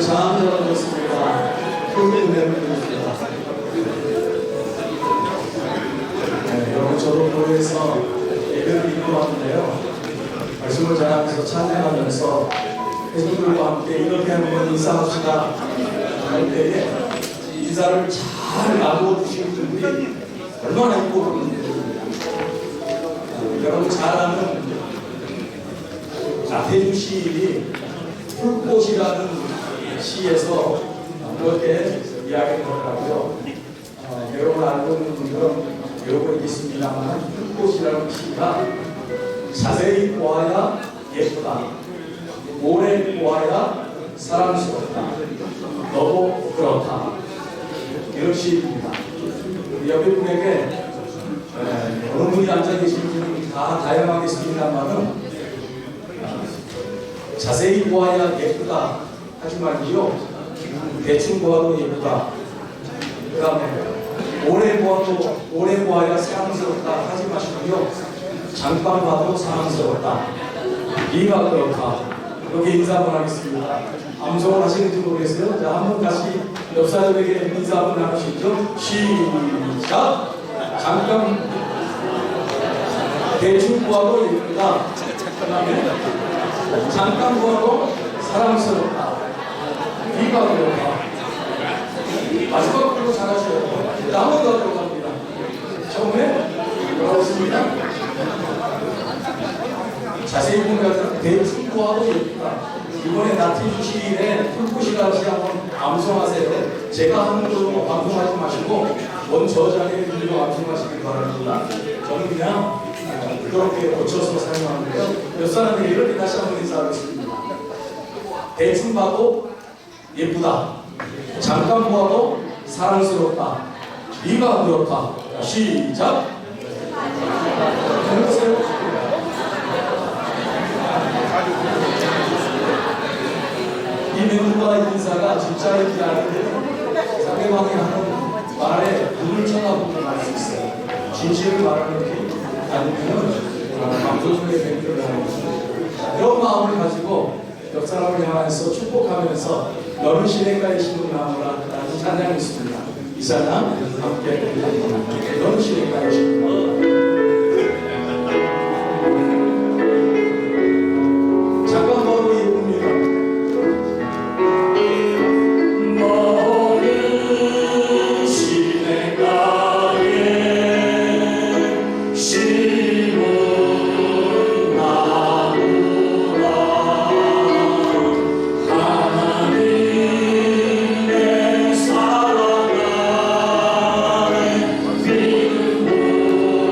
장하게 되었습니다. 큰 은혜를 드립니다. 여러분, 저도 교회에서 예배를 드리고 왔는데요. 말씀을 전하면서 찬양하면서 회중들과 함께 이렇게 한번 인사합시다 할 때에 인사를 잘 나누어 주시는 분들이 얼마나 있고 그런 분들입니다. 여러분 잘 아는 나태주 시인이 풀꽃이라는 시에서 그렇게 이야기를 하더라고요. 여러분 알고 있는 분들은 외우고 있겠습니다만, 풀꽃이라는 시가 자세히 보아야 예쁘다, 오래 보아야 사랑스럽다, 너도 그렇다, 이런 시입니다. 옆에 분에게 어느 분이 앉아 계신지는 다 다양하겠습니다만은, 자세히 보아야 예쁘다 하지 말고요, 대충 보아도 예쁘다, 그 다음에 오래 보아야 사랑스럽다 하지 마시고요, 잠깐 봐도 사랑스럽다, 네가 그렇다, 이렇게 인사 한번 하겠습니다. 암송을 하시는지 모르겠어요. 자, 한번 다시 옆 사람에게 인사 한번 하시죠. 시작! 잠깐 대충 보아도 예쁘다, 잠깐 보아도 사랑스럽다, 네가 그렇다. 마지막 부분 잘하셔요. 한번 더 들어갑니다. 처음에 그렇습니다. 자세히 보면 대충 보아도 예쁘다. 이번에 나태주 시인의 풀꽃이라는 시 한번 암송하세요. 제가 하는 걸로 방송하지 마시고 원 저자리에 들고 암송하시길 바랍니다. 저는 그냥 그렇게 고쳐서 사용하는데요. 몇 사람들이 이렇게 다시 한번 인사하겠습니다. 대충 봐도 예쁘다, 잠깐 보아도 사랑스럽다, 네가 그렇다. 시작! 해보세요. 이 멘트와 인사가 진짜인지 아닌데 상대방이 하는 말에 눈을 쳐다보고 말 수 있어요. 진실을 말하는지 아니면 방송국의 멘트를 하는지, 이런 마음을 가지고 옆 사람을 향해서 축복하면서 너는 시냇가에 심은 나무라 라는 찬양이 있습니다. 이 찬양 함께 부릅니다. 너는 시냇가에 심은 나무라. 잠깐 봐도 예쁩니다. 너는 시냇가에 심은 나무라. 하나님의 사랑 안에 믿음으로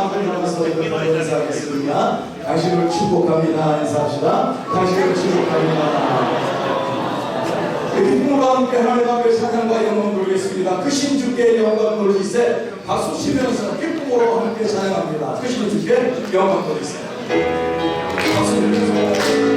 마음을 담아서 인사하겠습니다. 당신을 축복합니다. 인사합시다. 당신을 축복합니다. 기쁨과 함께 하나님 앞에 찬양과 영광 돌리겠습니다. 크신 주께 영광 돌리세. 박수 치면서 기쁨으로 함께 찬양합니다. 크신 주께 영광 돌리세. 박수 치면서.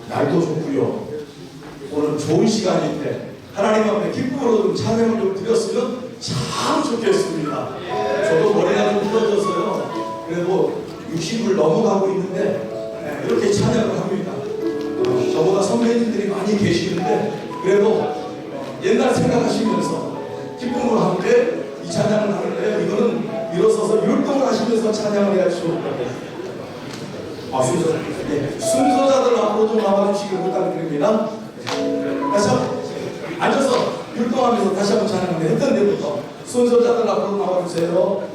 날도 좋고요. 오늘 좋은 시간인데 하나님 앞에 기쁨으로 좀 찬양을 좀 드렸으면 참 좋겠습니다. 저도 머리가 좀 부러져서요. 그래도 60을 넘어가고 있는데 이렇게 찬양을 합니다. 저보다 선배님들이 많이 계시는데 그래도 옛날 생각하시면서 기쁨으로 함께 이 찬양을 하는데 이거는 일어서서 율동을 하시면서 찬양을 해야 좋을 것 같아요. 순서자들 앞으로 좀 나와주시길 부탁드립니다. 다시 한번 앉아서 율동하면서 다시 한번 찬양을 했던 데부터 순서자들 앞으로 나와주세요.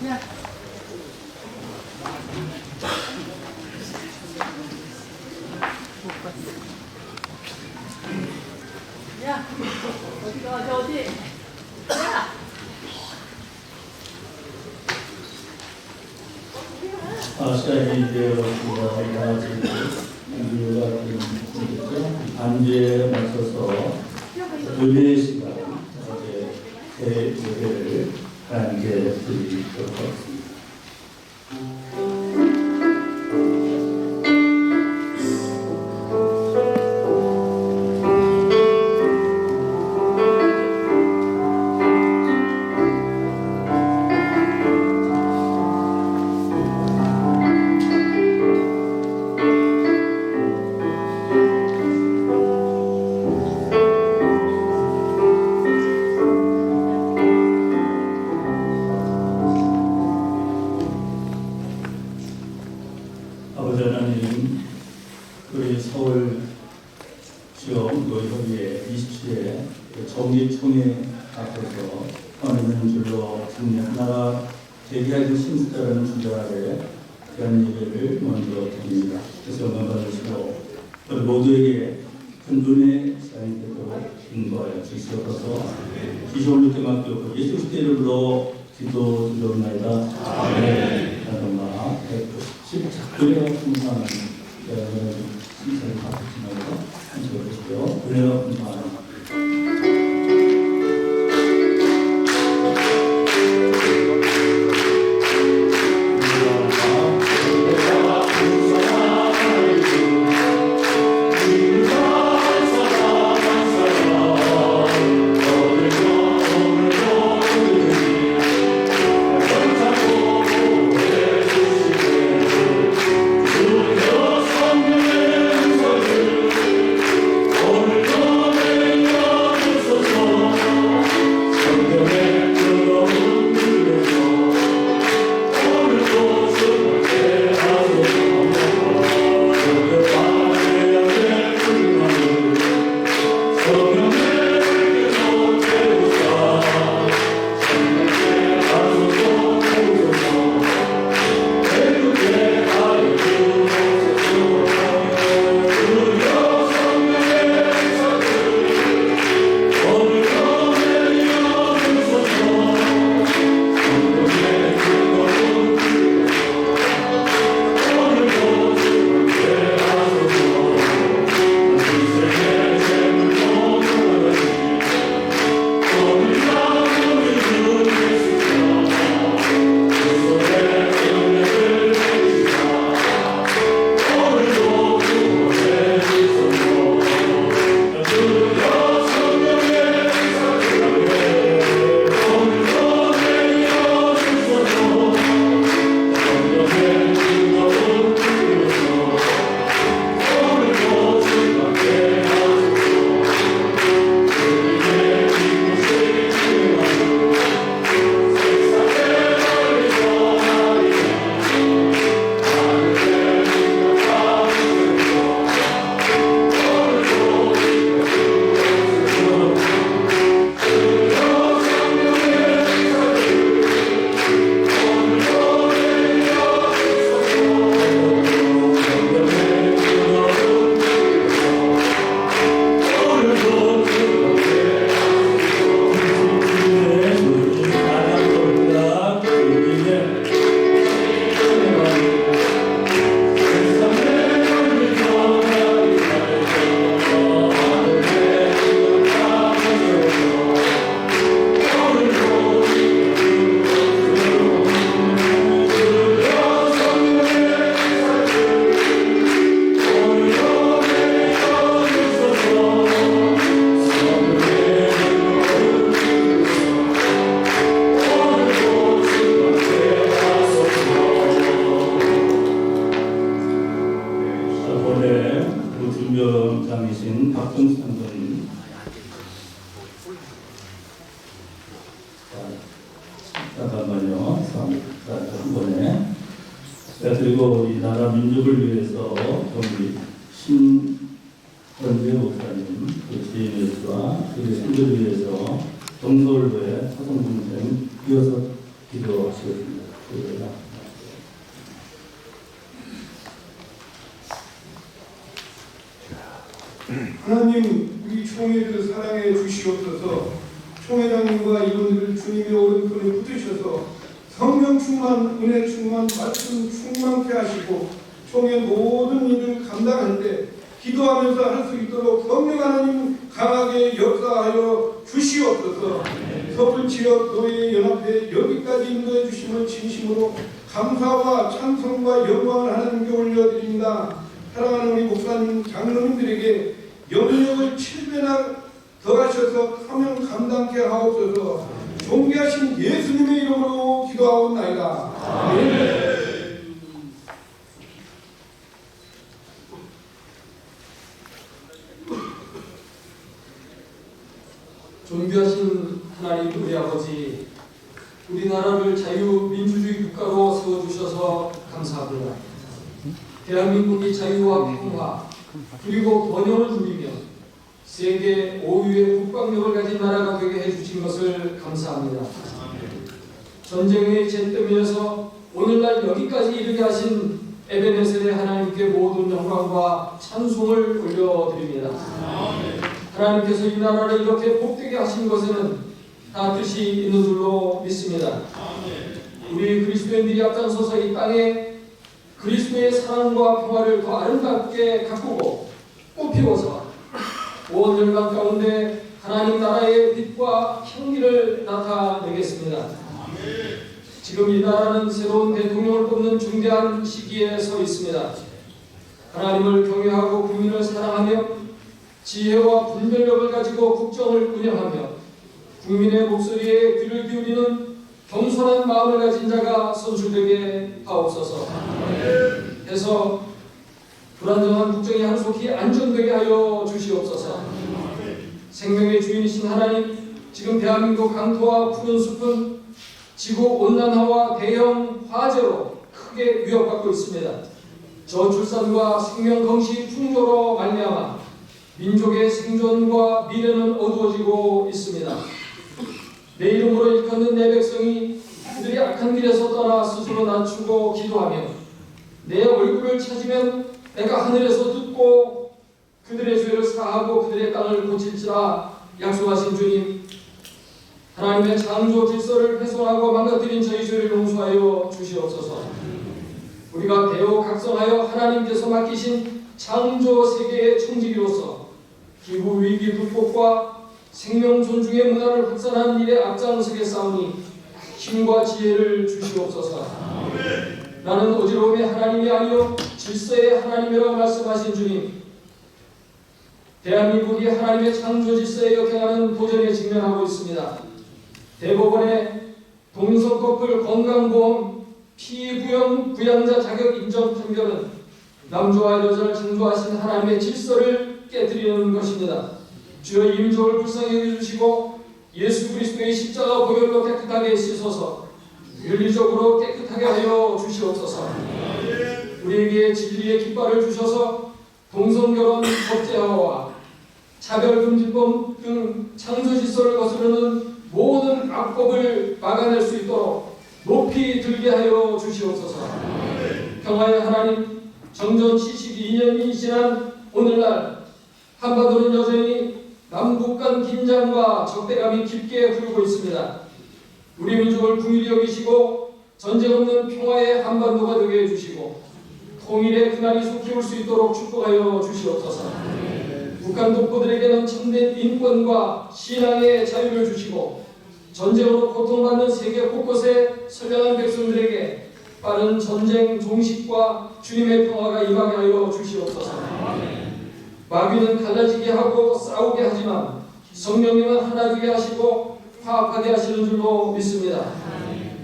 야. 야, 어디 가, 어디? 야! 시간이 되었습니다. 우리가 안주에 맞춰서 은혜의 시간, 제 예배를 하나님께 드리도록 하겠습니다. 아버지 하나님, 우리 서울 지역 노협의회 27회 정기총회 앞에서 어느 줄로 승리 하나가 대기하기 심사라는 주제 아래 대한 예배를 먼저 드립니다. 그래서 영광 받으시고 우리 모두에게 큰 눈의 시간이 되도록 인도하여 주시옵소서. 기시올림픽학교 예수 그리스도 이름으로 기도드리옵나이다. 아멘. 그나마 197작들의 풍성한 심사를 받으시면서 한쪽으로 은혜가 풍성한 준비장이신 박정수 장로님, 잠깐만요. 한 번에. 그리고 이 나라 민족을 위해서 우리 신원재 목사님, JMS와 그의 신들을 위해서 동서울교회 사성동생 이어서 기도하시겠습니다. 하나님, 우리 총회를 사랑해 주시옵소서. 총회장님과 이분들을 주님의 오른손에 붙으셔서 성령 충만, 은혜 충만, 말씀 충만케 하시고 총회 모든 일을 감당하는데 기도하면서 할 수 있도록 성령 하나님 강하게 역사하여 주시옵소서. 서울 지역 노예 연합회 여기까지 인도해 주심을 진심으로 감사와 찬송과 영광을 하나님께 올려드립니다. 사랑하는 우리 목사님, 장로님들에게 영역을 7배나 더하셔서 사명 감당케 하옵소서. 존귀하신 예수님의 이름으로 기도하옵나이다. 아멘. 존귀하신 하나님 우리 아버지, 우리나라를 자유민주주의 국가로 세워주셔서 감사합니다. 대한민국이 자유와 평화 그리고 번영을 누리며 세계 5위의 국방력을 가진 나라가 되게 해주신 것을 감사합니다. 전쟁의 잿더미에서 오늘날 여기까지 이르게 하신 에베네셀의 하나님께 모든 영광과 찬송을 올려드립니다. 하나님께서 이 나라를 이렇게 복되게 하신 것에는 다 뜻이 있는 줄로 믿습니다. 우리 그리스도인들이 앞장서서 이 땅에 그리스도의 사랑과 평화를 더 아름답게 가꾸고 꽃피워서 온 열방 가운데 하나님 나라의 빛과 향기를 나타내겠습니다. 지금 이 나라는 새로운 대통령을 뽑는 중대한 시기에 서 있습니다. 하나님을 경외하고 국민을 사랑하며 지혜와 분별력을 가지고 국정을 운영하며 국민의 목소리에 귀를 기울이는 겸손한 마음을 가진 자가 선출되게 하옵소서. 해서 불안정한 국정이 한속히 안정되게 하여 주시옵소서. 생명의 주인이신 하나님, 지금 대한민국 강토와 푸른 숲은 지구온난화와 대형 화재로 크게 위협받고 있습니다. 저출산과 생명건시 풍조로 말미암아 민족의 생존과 미래는 어두워지고 있습니다. 내 이름으로 일컫는 내 백성이 그들이 악한 길에서 떠나 스스로 낮추고 기도하며 내 얼굴을 찾으면 내가 하늘에서 듣고 그들의 죄를 사하고 그들의 땅을 고칠지라 약속하신 주님, 하나님의 창조 질서를 훼손하고 망가뜨린 저희 죄를 용서하여 주시옵소서. 우리가 대우각성하여 하나님께서 맡기신 창조 세계의 청지기로서 기후 위기 극복과 생명 존중의 문화를 확산하는 일에 앞장서겠사오니 힘과 지혜를 주시옵소서. 나는 어지러움의 하나님이 아니요 질서의 하나님이라고 말씀하신 주님, 대한민국이 하나님의 창조 질서에 역행하는 도전에 직면하고 있습니다. 대법원의 동성 커플 건강보험 피부형 부양자 자격 인정 판결은 남자와 여자를 창조하신 하나님의 질서를 깨뜨리는 것입니다. 주여 이 민족을 불쌍히 여겨주시고 예수 그리스도의 십자가 보혈로 깨끗하게 씻어서 윤리적으로 깨끗하게 하여 주시옵소서. 우리에게 진리의 깃발을 주셔서 동성결혼 법제화와 차별금지법 등 창조질서를 거스르는 모든 악법을 막아낼 수 있도록 높이 들게 하여 주시옵소서. 평화의 하나님, 정전 72년이 지난 오늘날 한반도는 여전히 남북 간 긴장과 적대감이 깊게 흐르고 있습니다. 우리 민족을 긍휼히 여기시고 전쟁 없는 평화의 한반도가 되게 해주시고 통일의 그날이 속히 올 수 있도록 축복하여 주시옵소서. 북한 독보들에게는 참된 인권과 신앙의 자유를 주시고 전쟁으로 고통받는 세계 곳곳에 선량한 백성들에게 빠른 전쟁 종식과 주님의 평화가 임하게 하여 주시옵소서. 마귀는 갈라지게 하고 싸우게 하지만 성령님은 하나 되게 하시고 화합하게 하시는 줄로 믿습니다.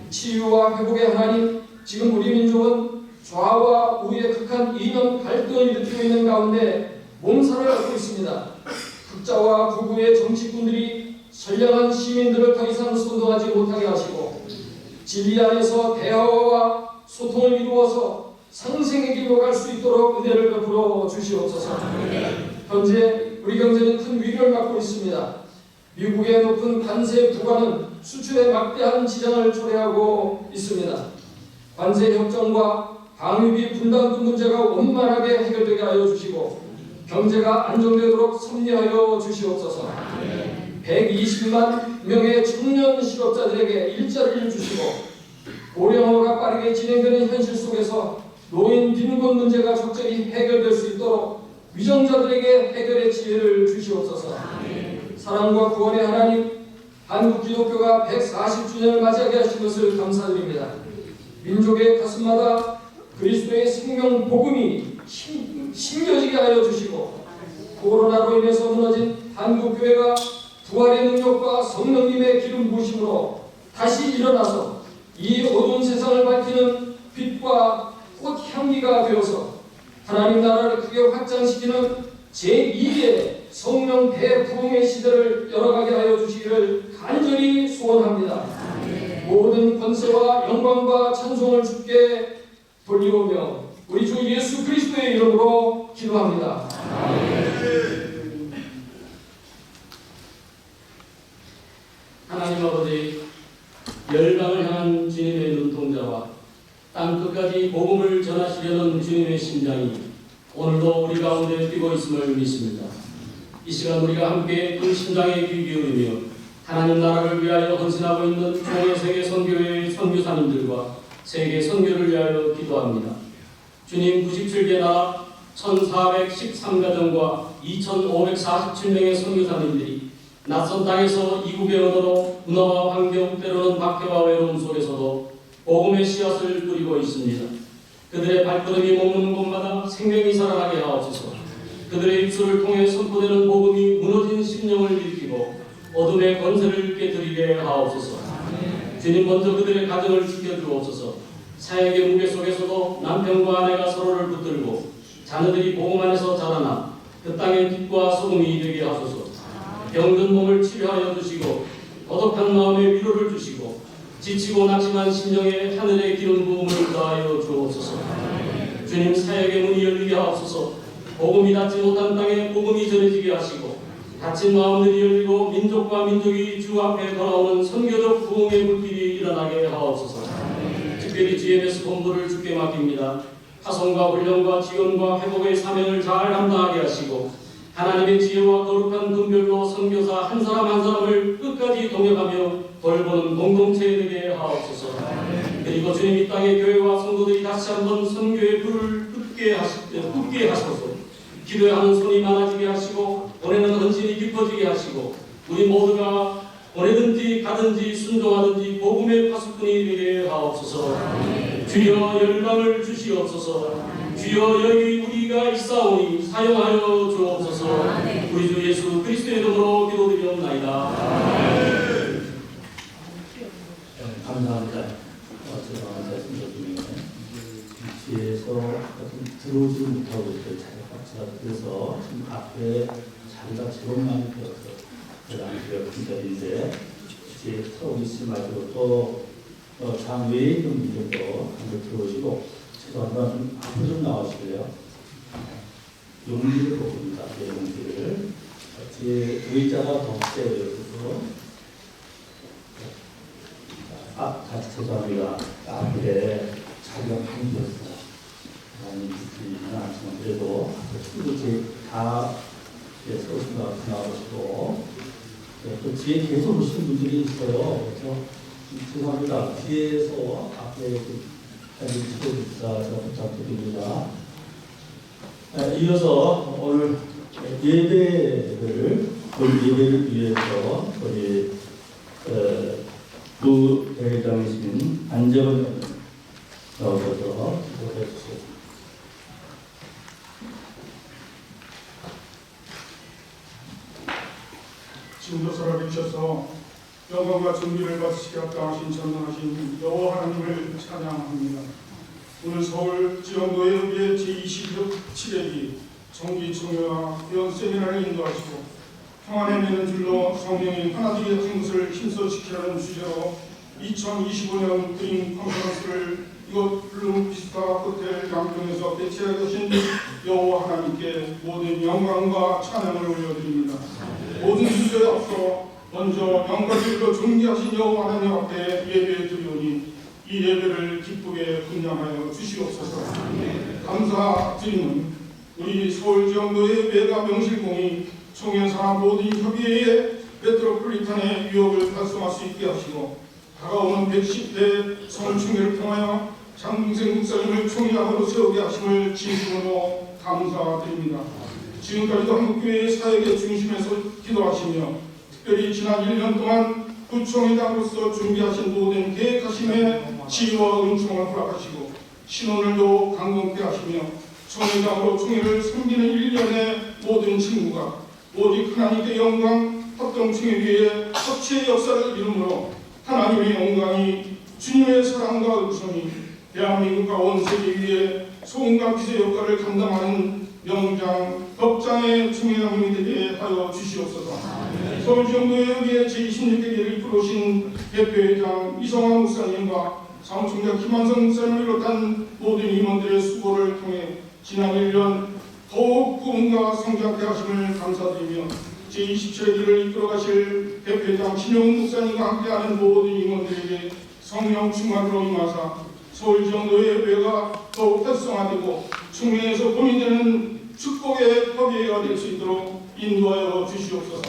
치유와 회복의 하나님, 지금 우리 민족은 좌와 우의 극한 이념 갈등을 일으키고 있는 가운데 몸살을 앓고 있습니다. 극자와 극우의 정치꾼들이 선량한 시민들을 더 이상 선동하지 못하게 하시고 진리 안에서 대화와 소통을 이루어서 상생의 길로 갈 수 있도록 은혜를 베풀어 주시옵소서. 현재 우리 경제는 큰 위기를 맞고 있습니다. 미국의 높은 관세 부과는 수출에 막대한 지장을 초래하고 있습니다. 관세 협정과 방위비 분담금 문제가 원만하게 해결되게 하여 주시고 경제가 안정되도록 섭리하여 주시옵소서. 120만 명의 청년 실업자들에게 일자리를 주시고 고령화가 빠르게 진행되는 현실 속에서 노인 빈곤 문제가 적절히 해결될 수 있도록 위정자들에게 해결의 지혜를 주시옵소서. 사랑과 구원의 하나님, 한국 기독교가 140주년을 맞이하게 하신 것을 감사드립니다. 민족의 가슴마다 그리스도의 생명 복음이 심겨지게 하여 주시고 코로나로 인해서 무너진 한국 교회가 부활의 능력과 성령님의 기름 부으심으로 다시 일어나서 이 어두운 세상을 밝히는 빛과 꽃 향기가 되어서 하나님 나라를 크게 확장시키는 제2의 성령 대부흥의 시대를 열어가게 하여 주시기를 간절히 소원합니다. 모든 권세와 영광과 찬송을 주께 돌리오며 우리 주 예수 그리스도의 이름으로 기도합니다. 하나님 아버지, 열방을 향한 주님의 눈동자와 땅 끝까지 복음을 전하시려는 주님의 심장이 오늘도 우리 가운데 뛰고 있음을 믿습니다. 이 시간 우리가 함께 그 심장에 귀 기울이며 하나님 나라를 위하여 헌신하고 있는 총회 세계 선교회의 선교사님들과 세계 선교를 위하여 기도합니다. 주님 97개 나라 1413가정과 2547명의 선교사님들이 낯선 땅에서 이국의 언어로 문화와 환경 때로는 박해와 외로움 속에서도 복음의 씨앗을 뿌리고 있습니다. 그들의 발걸음이 머무는 곳마다 생명이 살아나게 하옵소서. 그들의 입술을 통해 선포되는 복음이 무너진 심령을 일으키고 어둠의 권세를 깨뜨리게 하옵소서. 주님 먼저 그들의 가정을 지켜주옵소서. 사역의 무게 속에서도 남편과 아내가 서로를 붙들고 자녀들이 복음 안에서 자라나 그 땅의 빛과 소금이 되게 하소서. 병든 몸을 치료하여 주시고 고독한 마음에 위로를 주시고 지치고 낙심한 심령에 하늘의 기름 부음을 더하여 주옵소서. 주님 사역의 문이 열리게 하옵소서. 복음이 닿지 못한 땅에 복음이 전해지게 하시고 닫힌 마음들이 열리고 민족과 민족이 주 앞에 돌아오는 선교적 부흥의 불길이 일어나게 하옵소서. 특별히 GMS 본부를 주께 맡깁니다. 파송과 훈련과 지원과 회복의 사명을 잘 감당하게 하시고 하나님의 지혜와 거룩한 분별로 선교사 한 사람 한 사람을 끝까지 동역하며 돌보는 공동체 되게 하옵소서. 그리고 주님 이 땅의 교회와 성도들이 다시 한번 선교의 불을 붙게 하소서. 기도하는 손이 많아지게 하시고 보내는 헌신이 깊어지게 하시고 우리 모두가 보내든지 가든지 순종하든지 복음의 파수꾼이 되게 하옵소서. 주여 열방을 주시옵소서. 주여 여기 우리가 있사오니 사용하여 주옵소서. 우리 주 예수 그리스도의 이름으로 기도드리옵나이다. 감사합니다. 죄송한 말씀 중에 뒤에서 들어오지 못하고 있어요. 자리가 그래서 지금 앞에 자리가 제법 많이 비어서 대단히 큰 자리인데 이제 서울시 마지막으로 또 장외에 있는 분들도 한번 들어오시고 죄송합니다. 좀 앞으로 좀 나와주실래요? 용기를 보입니다. 용기를 뒤에 의자가 더 세요. 그래서 다시 죄송합니다. 앞에 자리가 많이 비었어요. 많이 비지는 않지만 그래도 친구들이 다 서울시 나와주시고 또 뒤에 계속 오시는 분들이 있어요. 그래서 죄송합니다. 뒤에서 앞에 사진 찍어주시다 제가 부탁드립니다. 이어서 오늘 예배를 위해서 우리 부대장이신 안재원 나오셔서 기도해 주세요. 지금도 살아계셔서 영광과 존귀를 받으시게 합당하신 전능하신 여호와 하나님을 찬양합니다. 오늘 서울 지원도의 제27회기 정기 총회와 회원 세미나를 인도하시고 평안에 매는 줄로 성령이 하나되게 한 것을 힘써 지키라는 주제로 2025년 드림 컨퍼런스를 이곳 블룸비스타 호텔 양평에서 개최하게 하신 여호와 하나님께 모든 영광과 찬양을 올려드립니다. 모든 주제에 앞서 먼저 영광을 존귀하신 여호와 하나님 앞에 예배 드리오니 이 예배를 기쁘게 분양하여 주시옵소서. 감사드리는 우리 서울지역노회 외가 명실공히 총회사 모든 협의회의 메트로폴리탄의 유업을 달성할 수 있게 하시고 다가오는 110대 성충회를 통하여 장동생 목사님을 총회장으로 세우게 하심을 진심으로 감사드립니다. 지금까지도 한국교회의 사역의 중심에서 기도하시며 특별히 지난 1년 동안 부총회장으로서 준비하신 모든 계획하심의 지혜와 은총을 허락하시고 신원을도 강건케 하시며 총회장으로 총회를 섬기는 1년의 모든 직무가 오직 하나님께 영광 합동총회위의 합체의 역사를 이루므로 하나님의 영광이 주님의 사랑과 은총이 대한민국과 온 세계 위에 소금과 빛의 역할을 감당하는 명장, 덕장의 총회장님이 되게 하여 주시옵소서. 서울지역노회의 제26회를 이끌어오신 대표회장 이성환 목사님과 사무총장 김한성 목사님을 비롯한 모든 임원들의 수고를 통해 지난 1년 더욱 꿈과 성장케 하심을 감사드리며 제27회를 이끌어가실 대표회장 신용훈 목사님과 함께하는 모든 임원들에게 성령 충만으로 임하사 서울지역노회가 더욱 활성화되고 총회에서 본인되는 축복의 협의회가 될 수 있도록 인도하여 주시옵소서.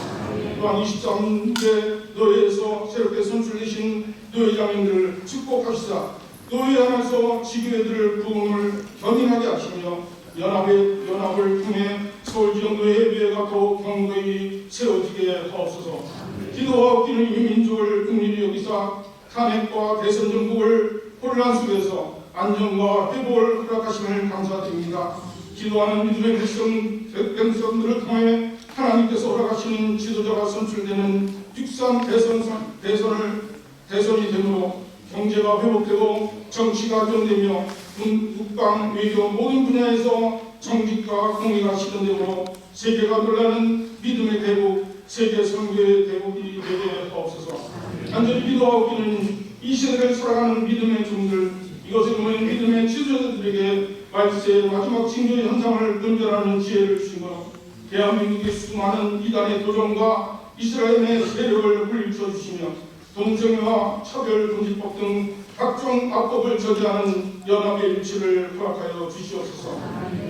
또한 23대 노회에서 새롭게 선출되신 노회장님들을 축복하시사 노회 안에서 지교회들을 부흥을 견인하게 하시며 연합을 통해 서울지역노회가 더욱 경고히 세워지게 하옵소서. 기도와 웃기는 이 민족을 긍휼히 여기사 탄핵과 대선 정국을 혼란 속에서 안정과 회복을 허락하심을 감사드립니다. 기도하는 믿음의 백성들을 통해 하나님께서 허락하시는 지도자가 선출되는 6.3 대선이 되므로 경제가 회복되고 정치가 안정되며 국방, 외교 모든 분야에서 정직과 공의가 실현되므로 세계가 놀라는 믿음의 대국, 세계 선교의 대국이 되게 하옵소서. 간절히 기도하오기는 이 시대를 살아가는 믿음의 종들, 이것에 모인 믿음의 지도자들에게 말세의 마지막 징조의 현상을 분별하는 지혜를 주시고 대한민국의 수많은 이단의 도전과 이스라엘의 세력을 물리쳐 주시며 동성애와 차별금지법 등 각종 악법을 저지하는 연합의 일치를 허락하여 주시옵소서.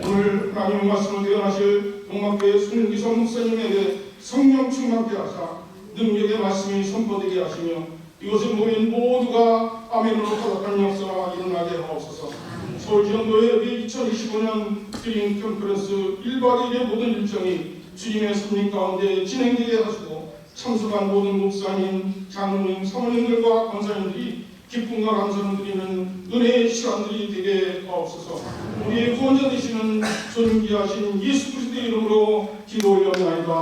오늘 하나님의 말씀을 대언하실 동막교회 손기성 목사님에게 성령 충만케 하사 능력의 말씀이 선포되게 하시며 이것에 모인 모두가 아멘으로 화답하는 역사가 일어나게 하옵소서. 서울지역노회 2025년 드림 컨퍼런스 1박 2일의 모든 일정이 주님의 섭리 가운데 진행되게 하시고 참석한 모든 목사님, 장로님, 사모님들과 권사님들이 기쁨과 감사를 드리는 은혜의 시간들이 되게 하옵소서. 우리의 구원자 되시는 존귀하신 예수 그리스도의 이름으로 기도 올려옵나이다.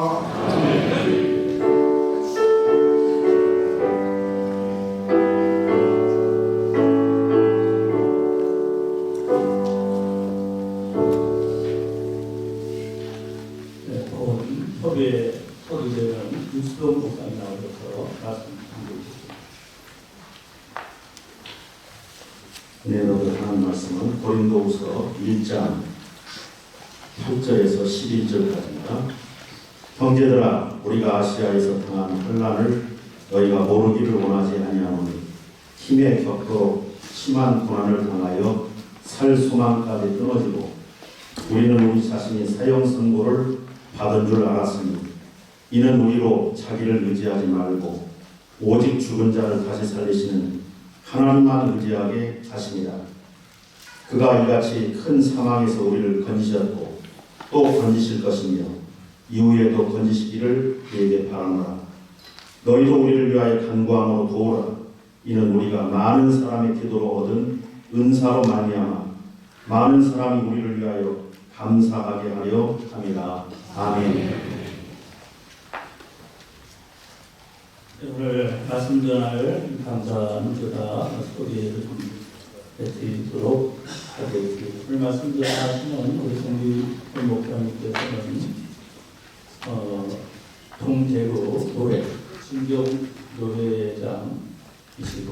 협의회 서기대는 유수동 목사님 나오셔서 말씀 드리겠습니다. 네, 오늘 하는 말씀은 고린도후서 1장 8절에서 11절까지입니다. 형제들아, 우리가 아시아에서 당한 환난을 너희가 모르기를 원하지 아니하노니 힘에 겪어 심한 고난을 당하여 살 소망까지 끊어지고 우리는 우리 자신이 사형 선고를 받은 줄 알았으니 이는 우리로 자기를 의지하지 말고 오직 죽은 자를 다시 살리시는 하나님만 의지하게 하십니다. 그가 이같이 큰 사망에서 우리를 건지셨고 또 건지실 것이며 이후에도 건지시기를 그에게 바라노라. 너희도 우리를 위하여 간구함으로 도우라. 이는 우리가 많은 사람의 기도로 얻은 은사로 말미암아 많은 사람이 우리를 위하여 감사하게 하려 합니다. 아멘. 오늘 말씀 전할 감사는 제가 소개를 드리도록 하겠습니다. 오늘 말씀 전하시는 우리 송기 목사님께서는 동대구 노회 신경 노회장이시고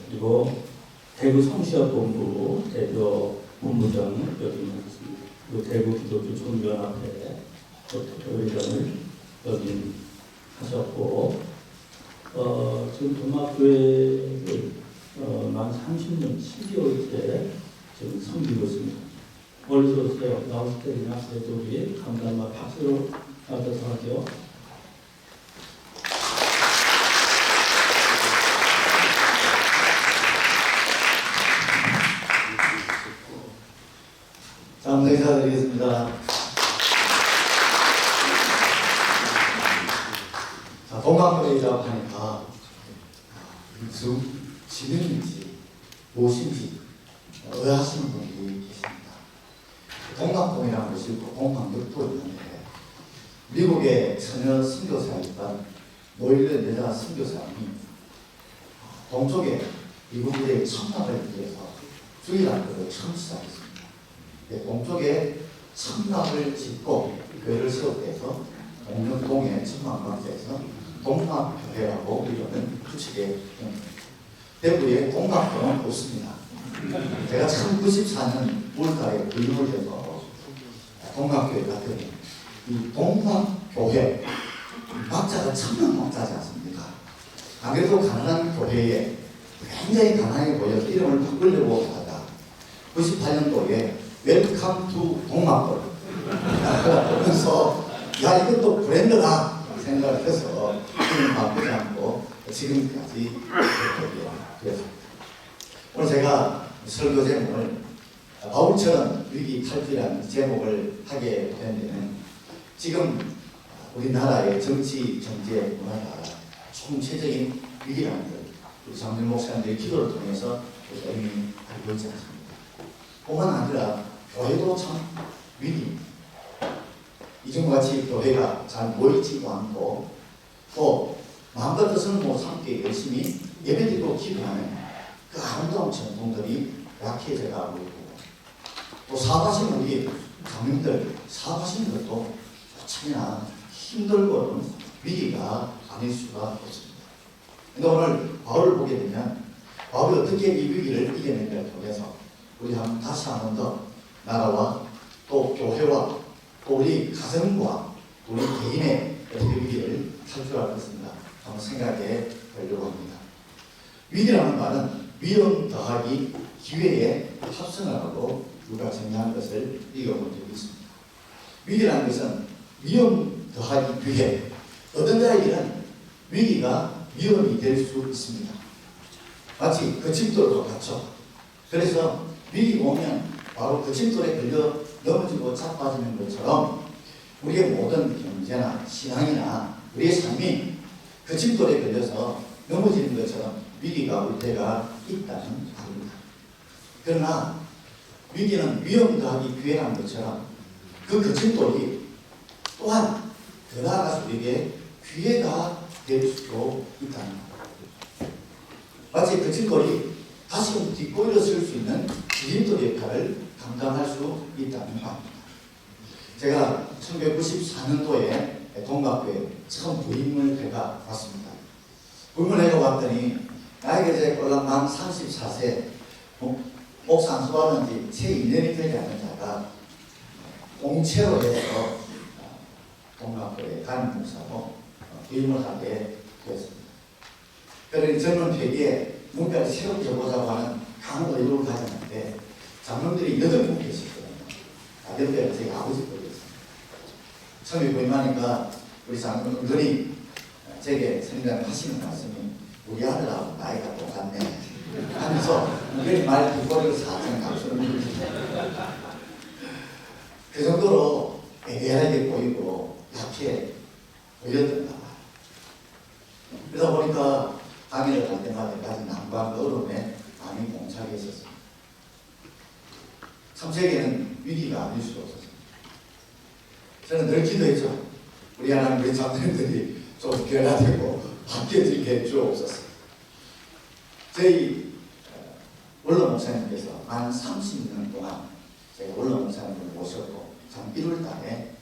그리고 대구 성시합본부 대표 본부장을 역임하셨습니다. 그리고 대구 기독교 총연합회 대표회장을 역임하셨고 지금 동학교회를 만 30년 12월째 지금 섬기고 있습니다. 어디서 오세요? 나오실 때 그냥 그래도 우리 감사한 박수로 받도록 할게요. 다음 인사드리겠습니다. 자, 동학교회라고 하니까 무슨 지명인지 무엇인지 의아하시는 분들이 계십니다. 동학동이라는 곳이 있고 동학역도 있는데 미국의 처녀 선교사였던 노일런 여자 선교사님이 동쪽에 미국의 천막을 위해서 주일학교를 처음 시작했습니다. 동쪽에 천막을 짓고 교회를 세울 때에서 동령동의 천막방에서 동막교회라고 이러는 규칙에 대구에 동막교회는 없습니다. 제가 1994년 5월달에 부임을 해서 동막교회 갔더니 이 동막교회 막자가 천막 막자지 않습니까? 안 그래도 가난한 교회에 굉장히 가난해 보여서 이름을 바꾸려고 하다가 98년도에 웰컴 투 동막골 그러면서 야 이것도 브랜드다 생각을 해서 이름을 바꾸지 않고 지금까지 되었습니다. 오늘 제가 설교 제목을 바울처럼 위기 탈출이라는 제목을 하게 된 데는 지금 우리나라의 정치, 경제, 문화가 총체적인 위기라는 걸 우리 장준 목사님들의 기도를 통해서 이미 알고 있지 않습니까? 뿐만 아니라 교회도 참 위기입니다. 이전같이 교회가 잘 모이지도 않고 또 마음과 뜻은 함께 열심히 예배드리고 기도하는 그 아름다운 전통들이 약해져 가고 있고 또 사업하시는 우리 가민들 사업하시는 것도 참이나 힘들고는 위기가 아닐 수가 없습니다. 근데 오늘 바울을 보게 되면 바울이 어떻게 이 위기를 이겨낸가를 통해서 우리 다시 한 번 더 나라와 또 교회와 또 우리 가정과 우리 개인의 위기를 탈출할 것입니다. 한번 생각해 보려고 합니다. 위기라는 말은 위험 더하기 기회에 합성하라고 누가 정리한 것을 읽어본 적이 있습니다. 위기라는 것은 위험 더하기 기회. 어떤 자에게는 위기가 위험이 될 수 있습니다. 마치 그 집돌과 같죠. 그래서 위기가 오면 바로 그 집돌에 걸려 넘어지고 자빠지는 것처럼 우리의 모든 경제나 신앙이나 우리의 삶이 그 집돌에 걸려서 넘어지는 것처럼 위기가 올 때가 있다는 말입니다. 그러나 위기는 위험 더하기 기회라는 것처럼 그 거침돌이 또한 더 나아가서 우리에게 기회가 될 수도 있다는 겁니다. 마치 거침돌이 다시금 딛고 일어설 수 있는 디딤돌 역할을 감당할 수 있다는 겁니다. 제가 1994년도에 동학교에 처음 부임을 해가 왔습니다. 부임을 해가 왔더니 나에게 이제 만 34세 목사 안 수업하는 지 채 2년이 되지 않은 자가 공채로 해서 동학교에 담임 목사로 부임을 하게 되었습니다. 그러니 젊은 폐기에 뭔가를 새롭게 해보자고 하는 강한 의욕을 가졌는데 장로들이 8분 계셨거든요. 8명은 제 아버지 거였습니다. 처음에 부임하니까 우리 장로는 은근히 제게 선생님 하시는 말씀이 우리 아들하고 나이가 똑같네 하면서 은근히 말 뒷거리를 살짝 감추는 그 정도로 애매하게 보이고 약해 보였던가 봐요. 그러다 보니까 강의를 할 때마다 난관과 어려움에 많이 봉착해 있었습니다. 참 제게는 위기가 아닐 수가 없었습니다. 저는 늘 기도했죠. 우리 하나님 우리 장로님들이 좀 변화되고 바뀌어지게 해주옵소서. 저희 원로 목사님께서 만 30년 동안 제가 원로 목사님을 모셨고 참 1월 달에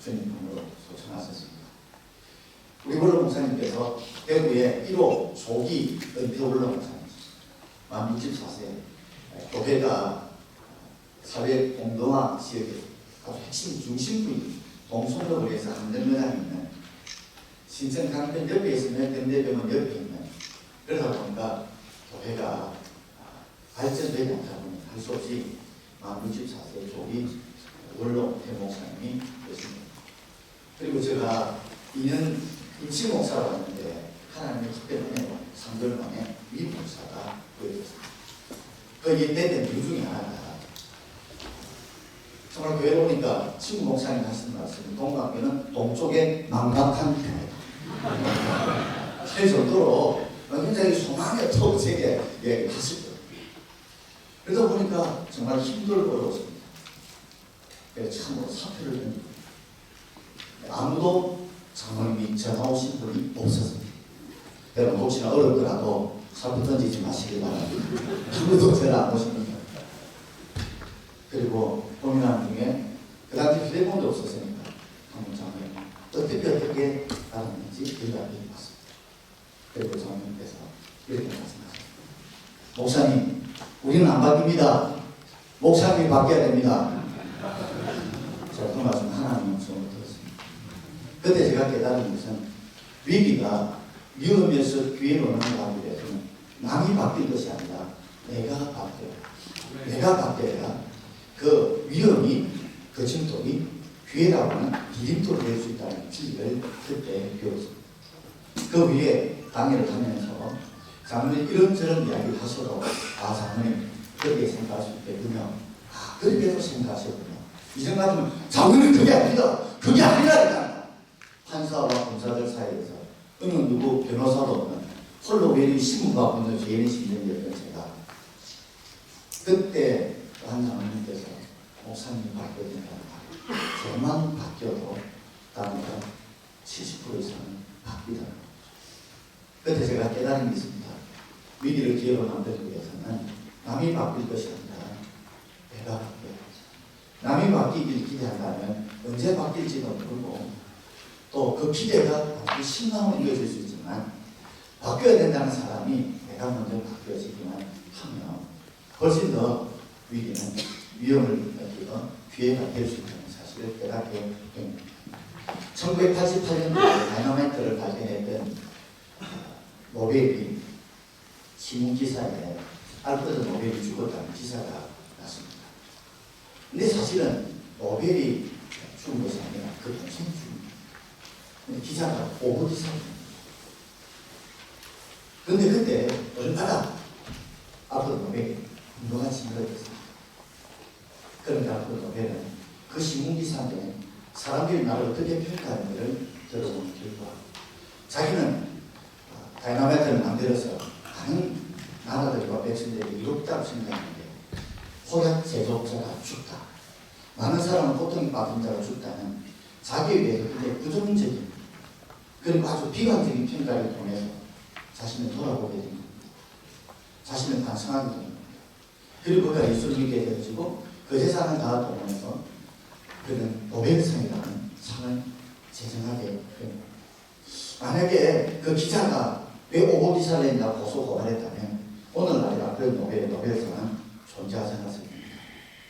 주님으로 소천하셨습니다. 우리 원로 목사님께서 대구의 1호 조기 은퇴 원로 목사님이십니다. 만 64세 교회가 사회 공동화 지역의 아주 핵심 중심부인 동성로구에서 한전매장이 있는 신천 강변 옆에 있으면 현대병원 옆에 있는 그러다 보니까 교회가 발전되지 않다 보니 할 수 없이 만 64세 조기 원로 대목사님이 됐습니다. 그리고 제가 2년 임시 목사로 왔는데 하나님의 특별히 3개월 만에 위 목사가 되었습니다. 그 됐던 이유 중에 하나가 정말 교회에 오니까 친구 목사님 하시는 말씀이 동학교는 동쪽에 망각한 교회다. 그 정도로 굉장히 소망의 터세게 얘기하실 거예요. 그러다 보니까 정말 힘들고 어렵습니다. 참으로 사표를 냅니다. 아무도 장로님이 전화 오신 분이 없었습니다. 여러분 혹시나 어렵더라도 사표 던지지 마시기 바랍니다. 아무도 전화 안 오십니다. 그리고 고민하는 중에 그 당시 휴대폰도 없었으니까 한번 장로님 어떻게 알았는지 연락이 왔습니다. 그리고 장로님께서 이렇게 말씀하셨습니다. 목사님, 우리는 안 바뀝니다. 목사님이 바뀌어야 됩니다. 제가 그 말씀 하나님 말씀을 들었습니다. 그때 제가 깨달은 것은 위기가 위험에서 기회로 나가기 위해서는 남이 바뀔 것이 아니라 내가 바뀌어야 내가 바뀌어야 그 위험이 그 진통이 기회라고 하는 디딤돌이 될 수 있다는 진리를 그때 배웠습니다. 그 위에 강의를 하면서 장로님 이런저런 이야기를 하셔도 장로님 그렇게 생각하실 때군요. 그렇게도 생각하셨군요. 이 생각하면 장로님 그게 아니다. 그게 아니라니까. 판사와 검사들 사이에서 어느 누구 변호사도 없는 홀로 웨리 신문과 보는 죄인의 심정이었던 제가 그때 한 장로님께서 목사님이 바뀌어야 된다는 말 저만 바뀌어도 다른 70% 이상은 바뀌다는 거죠. 그때 제가 깨달은 게 있습니다. 위기를 기회로 만들기 위해서는 남이 바뀔 것이 아니라 내가 바뀌어야 되죠. 남이 바뀌길 기대한다면 언제 바뀔지도 모르고 또 그 기대가 신망으로 이어질 수 있지만 바뀌어야 된다는 사람이 내가 먼저 바뀌어지기만 하면 훨씬 더 위기는 위험을 느끼고 기회가 될 수 있다는 사실을 깨닫게 됩니다. 1988년도에 다이너마이트를 발견했던 노벨이 신문기사에 알프레드 노벨이 죽었다는 기사가 났습니다. 근데 사실은 노벨이 죽은 것이 아니라 그 동생이 죽은 거예요. 기사가 오버 기사입니다. 그런데 그때 얼마나 알프레드 노벨이 훌륭한 생각이었습니다. 그런데 알프레드 노벨은 그 신문기사한테 사람들이 나를 어떻게 평가하는지를 들어보는 결과 자기는 다이나마이트를 만들어서 많은 나라들과 백성들이 이롭다고 생각하는데 호약 제조자가 죽다. 많은 사람은 고통이 받은 자가 죽다는 자기에 대해서 굉장히 부정적인 그리고 아주 비관적인 평가를 통해서 자신을 돌아보게 됩니다. 자신을 반성하게 됩니다. 그리고 그가 예수를 믿게 되어지고 그 재산을 다 동원해서 그는 노벨상이라는 상을 제정하게 됩니다. 만약에 그 기자가 왜 오보 기사를 냈다고 고소 고발했다면 오늘날에 알프레드 노벨의 노벨상은 존재하지 않았습니다.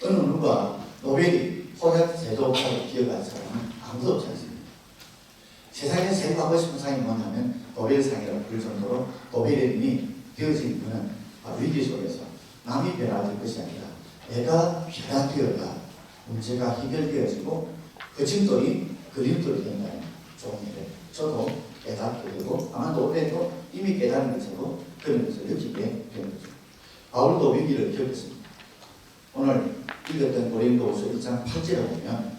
어느 누가 노벨이 호약 제조업자를 기억할 사람은 아무도 없지 않습니다. 세상에 제일 하고 싶은 상이 뭐냐면 노벨상이라고 부를 정도로 노벨의 이름이 되어진 이유는 위기 속에서 남이 변화될 것이 아니라 내가 변화되어야 문제가 해결되어지고 그 진돌이 그림돌이 된다는 좋은 일을 저도 깨닫게 되고 아마 노벨도 이미 깨닫는 것으로 그런 것을 느끼게 되는 거죠. 바울도 위기를 겪었습니다. 오늘 읽었던 고린도후서 1장 8절에 보면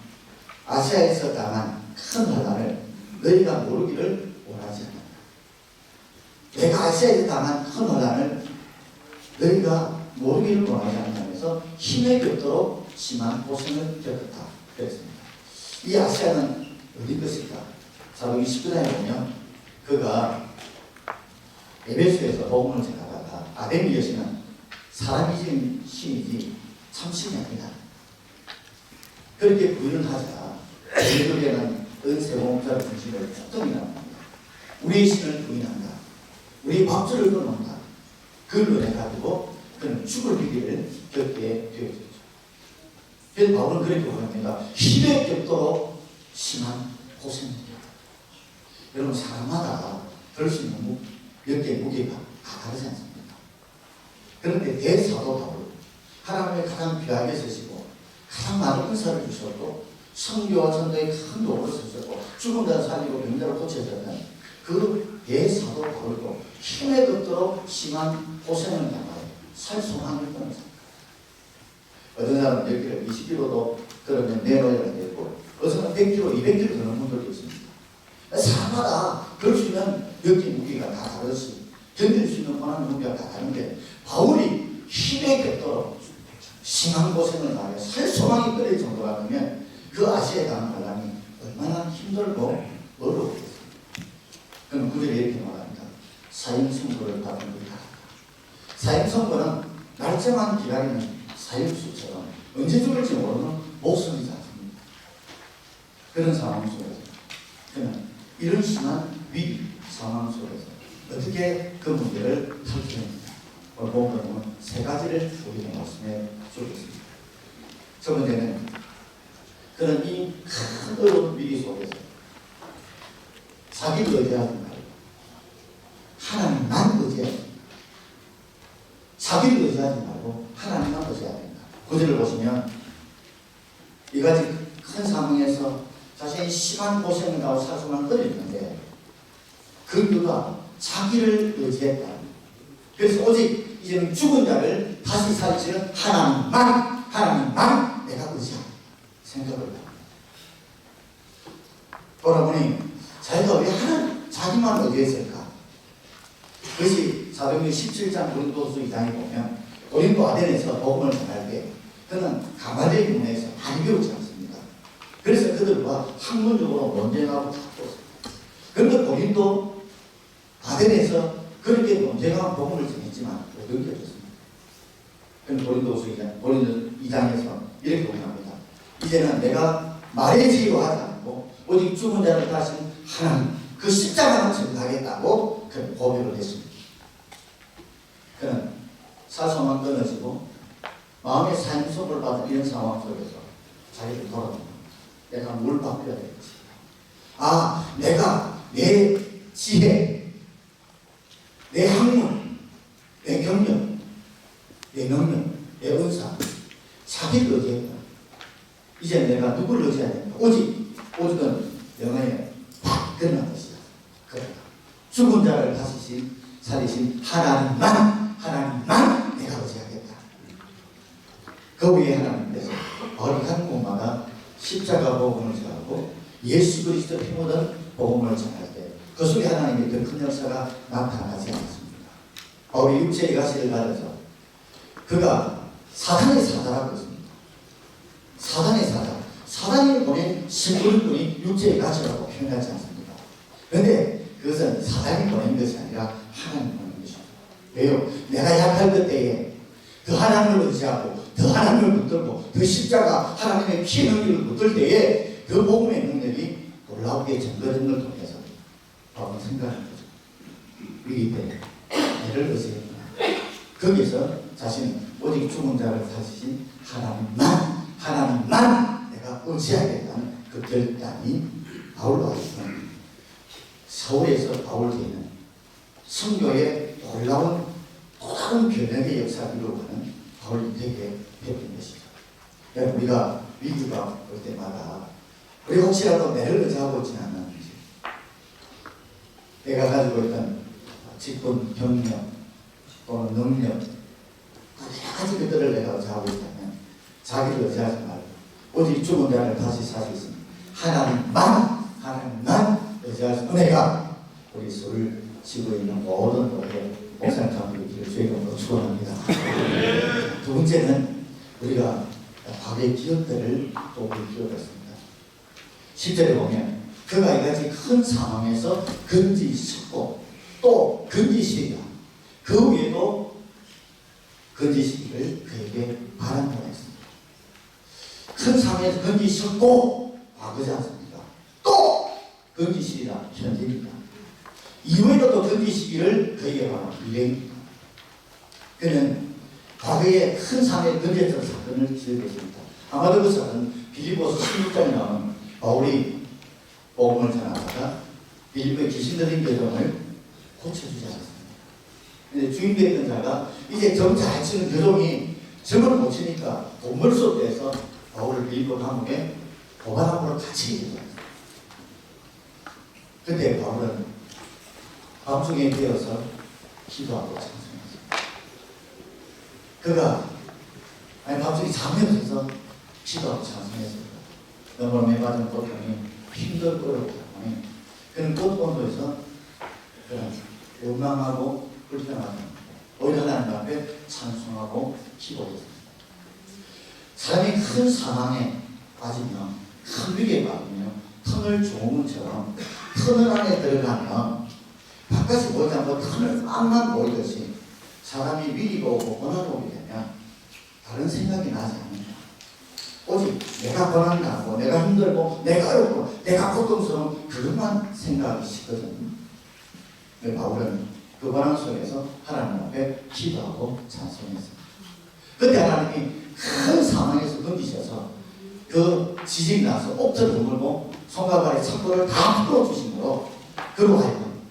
아시아에서 당한 큰 환난을 너희가 모르기를 원하지 않는다. 내가 아시아에서 당한 큰 환난을 너희가 모르기를 원하지 않는다면서 힘에 겹도록 심한 고생을 겪었다. 그랬습니다. 이 아시아는 어디 것일까? 사도 29장에 보면 그가 에베소에서 복음을 전하다가 아데미 여신은 사람이 신이지 참 신이 아니다. 그렇게 부인을 하자 우리에게는 은세공자의 중심을 폭동이 나옵니다. 우리의 신을 부인한다. 우리의 밥줄을 끊는다. 그걸 해가지고 그는 죽을 위기를 겪게 되어졌죠. 그래서 바울은 그렇게 보냅니다. 힘에 겹도록 심한 고생입니다. 여러분 사람마다 들 수 있는 몇 개의 무게가 다 다르지 않습니까? 그런데 대사도 바울, 하나님의 가장 귀하게 쓰시고 가장 많은 은사를 주셨고 선교와 전도에 큰 도움을 주셨고 죽은 자 살리고 병자를 고쳐줬던 그 대사도 바울도 힘에 걷도록 심한 고생을 당하여 살 소망을 끊었습니다. 어떤 사람은 10kg, 20kg도 그러면 내놓아야 되고 어서는 100kg, 200kg 드는 분들도 있습니다. 사람마다 그럴 수 있는 역기 무기가 다 다르지 견딜 수 있는 권한 무기가 다 다른데 바울이 힘에 걷도록 심한 고생을 당하여 살 소망이 끊을 정도라면 그 아시아에 가는 관람이 얼마나 힘들고 어려웠겠습니까? 그럼 구절에 이렇게 말합니다. 사형선고를 받은 것이다. 사형선고는 날짜만 기다리는 사형수처럼 언제 죽을지 모르는 목숨이지 않습니까? 그런 상황 속에서 그는 이런 심한 위기 상황 속에서 어떻게 그 문제를 탈출했는가? 오늘 본문은 세 가지를 우리가 말씀해 주겠습니다. 첫 번째는 그는 이 큰 어려운 위기 속에서 자기를 의지하지 말고 하나님만 의지해야 된다. 자기를 의지하지 말고 하나님만 의지해야 된다. 구절을 보시면 이같이 큰 상황에서 자신이 심한 고생을 하고 사소만 끊어있는데 그 이유가 자기를 의지했다. 그래서 오직 이제는 죽은 자를 다시 살리시는 하나님만 내가 의지한다 생각을 합니다. 돌아보니 자기가 왜 자기만 의지했을까? 그것이 사도행전 17장 고린도후서 2장에 보면 고린도 아덴에서 복음을 전할 때 그는 가말리엘 문화에서 많이 배우지 않습니다. 그래서 그들과 학문적으로 논쟁하고 다투었습니다. 그런데 고린도 아덴에서 그렇게 논쟁하고 복음을 전했지만 못 이겨졌습니다. 그럼 고린도후서 2장에서 이렇게 공유합니다. 이제는 내가 말의 지혜로 하지 않고 오직 죽은 자를 다시 하나님 그 십자가만 전하겠다고 그런 고백을 했습니다. 그는 사소만 끊어지고 마음의 산소를 받은 이런 상황 속에서 자기를 돌아봅니다. 내가 뭘 바꿔야 되겠지? 내가 내 지혜, 내 학문, 내 경력, 내 능력, 내 은사, 자기를 의지했다. 이제 내가 누구를 의지해야 된다? 오직은 영화에 딱 끝난 것이다. 그러나 죽은 자를 다시 살리신 하나님만 내가 의지하겠다. 그 위에 하나님께서 바울이 한 곳마다 십자가 복음을 전하고 예수 그리스도 피 묻은 복음을 전할 때 그 속에 하나님의 그 큰 역사가 나타나지 않습니다. 바울이 육체의 가시를 가져서 그가 사단의 사자라고 했습니다. 사단의 사자. 사단이 보낸 신부름꾼이 육체의 가시라고 표현하지 않습니다. 그런데 그것은 사단이 보낸 것이 아니라 하나님이 보낸 것입니다. 왜요? 내가 약할 그때에 그 하나님을 의지하고 그 하나님을 붙들고 그 십자가 하나님의 피의 능력을 붙들 때에 그 복음의 능력이 놀라우게 전거된 걸 통해서 바울은 생각하는 거죠. 위기 때 내를 의지했구나. 거기서 자신은 오직 죽은 자를 사시신 하나님만 내가 의지하겠다는 그 결단이 바울로 하여금 서울에서 바울되는 선교의 놀라운 변혁의 역사를 이루어가는 바울이 되게 되는 것이죠. 그러니까 우리가 위기가 올 때마다 우리 혹시라도 내를 의지하고 있지는 않는지 내가 가지고 있던 직분, 경력 또는 능력 여러 가지 것들을 내가 의지하고 있다면 자기를 의지하지 말고 오직 죽은 자를 다시 사시신 하나님만 의지할 수 은혜가 우리 수를 지고 있는 모든 교회 목사님들 길을 주의 이름으로 축원합니다. 두 번째는 우리가 과거의 기억들을 또 볼 필요가 있습니다. 10절에 보면 그가 이같이 큰 상황에서 건지셨고 또 건지시리라. 그 위에도 건지시기를 그에게 바란다고 했습니다. 큰 상황에서 건지셨고 과거지 않습니까? 또 건지시리라 현재입니다. 이후에도 또 건지시기를 그에게 바란 미래입니다. 그는 과거에 큰 상황에 건졌던 사건을 기억했습니다. 아마도 그 사건은 빌립보서 16장에 나오는 바울이 복음을 전하다가 빌립보의 귀신 들린 교정을 고쳐주지 않았습니다. 이제 주인되었던 자가 이제 점 잘 치는 교종이 점을 못 치니까 돈 벌 수 없게 해서 바울을 빌립보 감옥에 고발함으로 갇히게 되었어요. 그때 바울은 밤중에 깨어서 기도하고 찬송했어요. 그가 밤중에 잠이 없어서 기도하고 찬송했습니다. 너무 매맞은 고통이 힘들고 때문에 그는 꽃본도에서 원망하고 불평하는 오히려 하나님 앞에 찬송하고 기도했습니다. 사람이 큰 사망에 빠지면 큰 위기에 빠지면 터널 조문처럼 터널 안에 들어가면 바깥이 보이지 않고 터널 앞만 보이듯이 사람이 위기가 오고 고난이 오게 되면 다른 생각이 나지 않는다. 오직 내가 고난당하고 내가 힘들고 내가 어렵고 내가 고통스러운 그것만 생각이 싶거든요. 바울은 그 고난 속에서 하나님 앞에 기도하고 찬송했습니다. 그때 하나님이 큰 상황에서 던지셔서 그 지진이 나서 옥터를 허물고 손과 발의 창고를 다 풀어주심으로 그로 하여금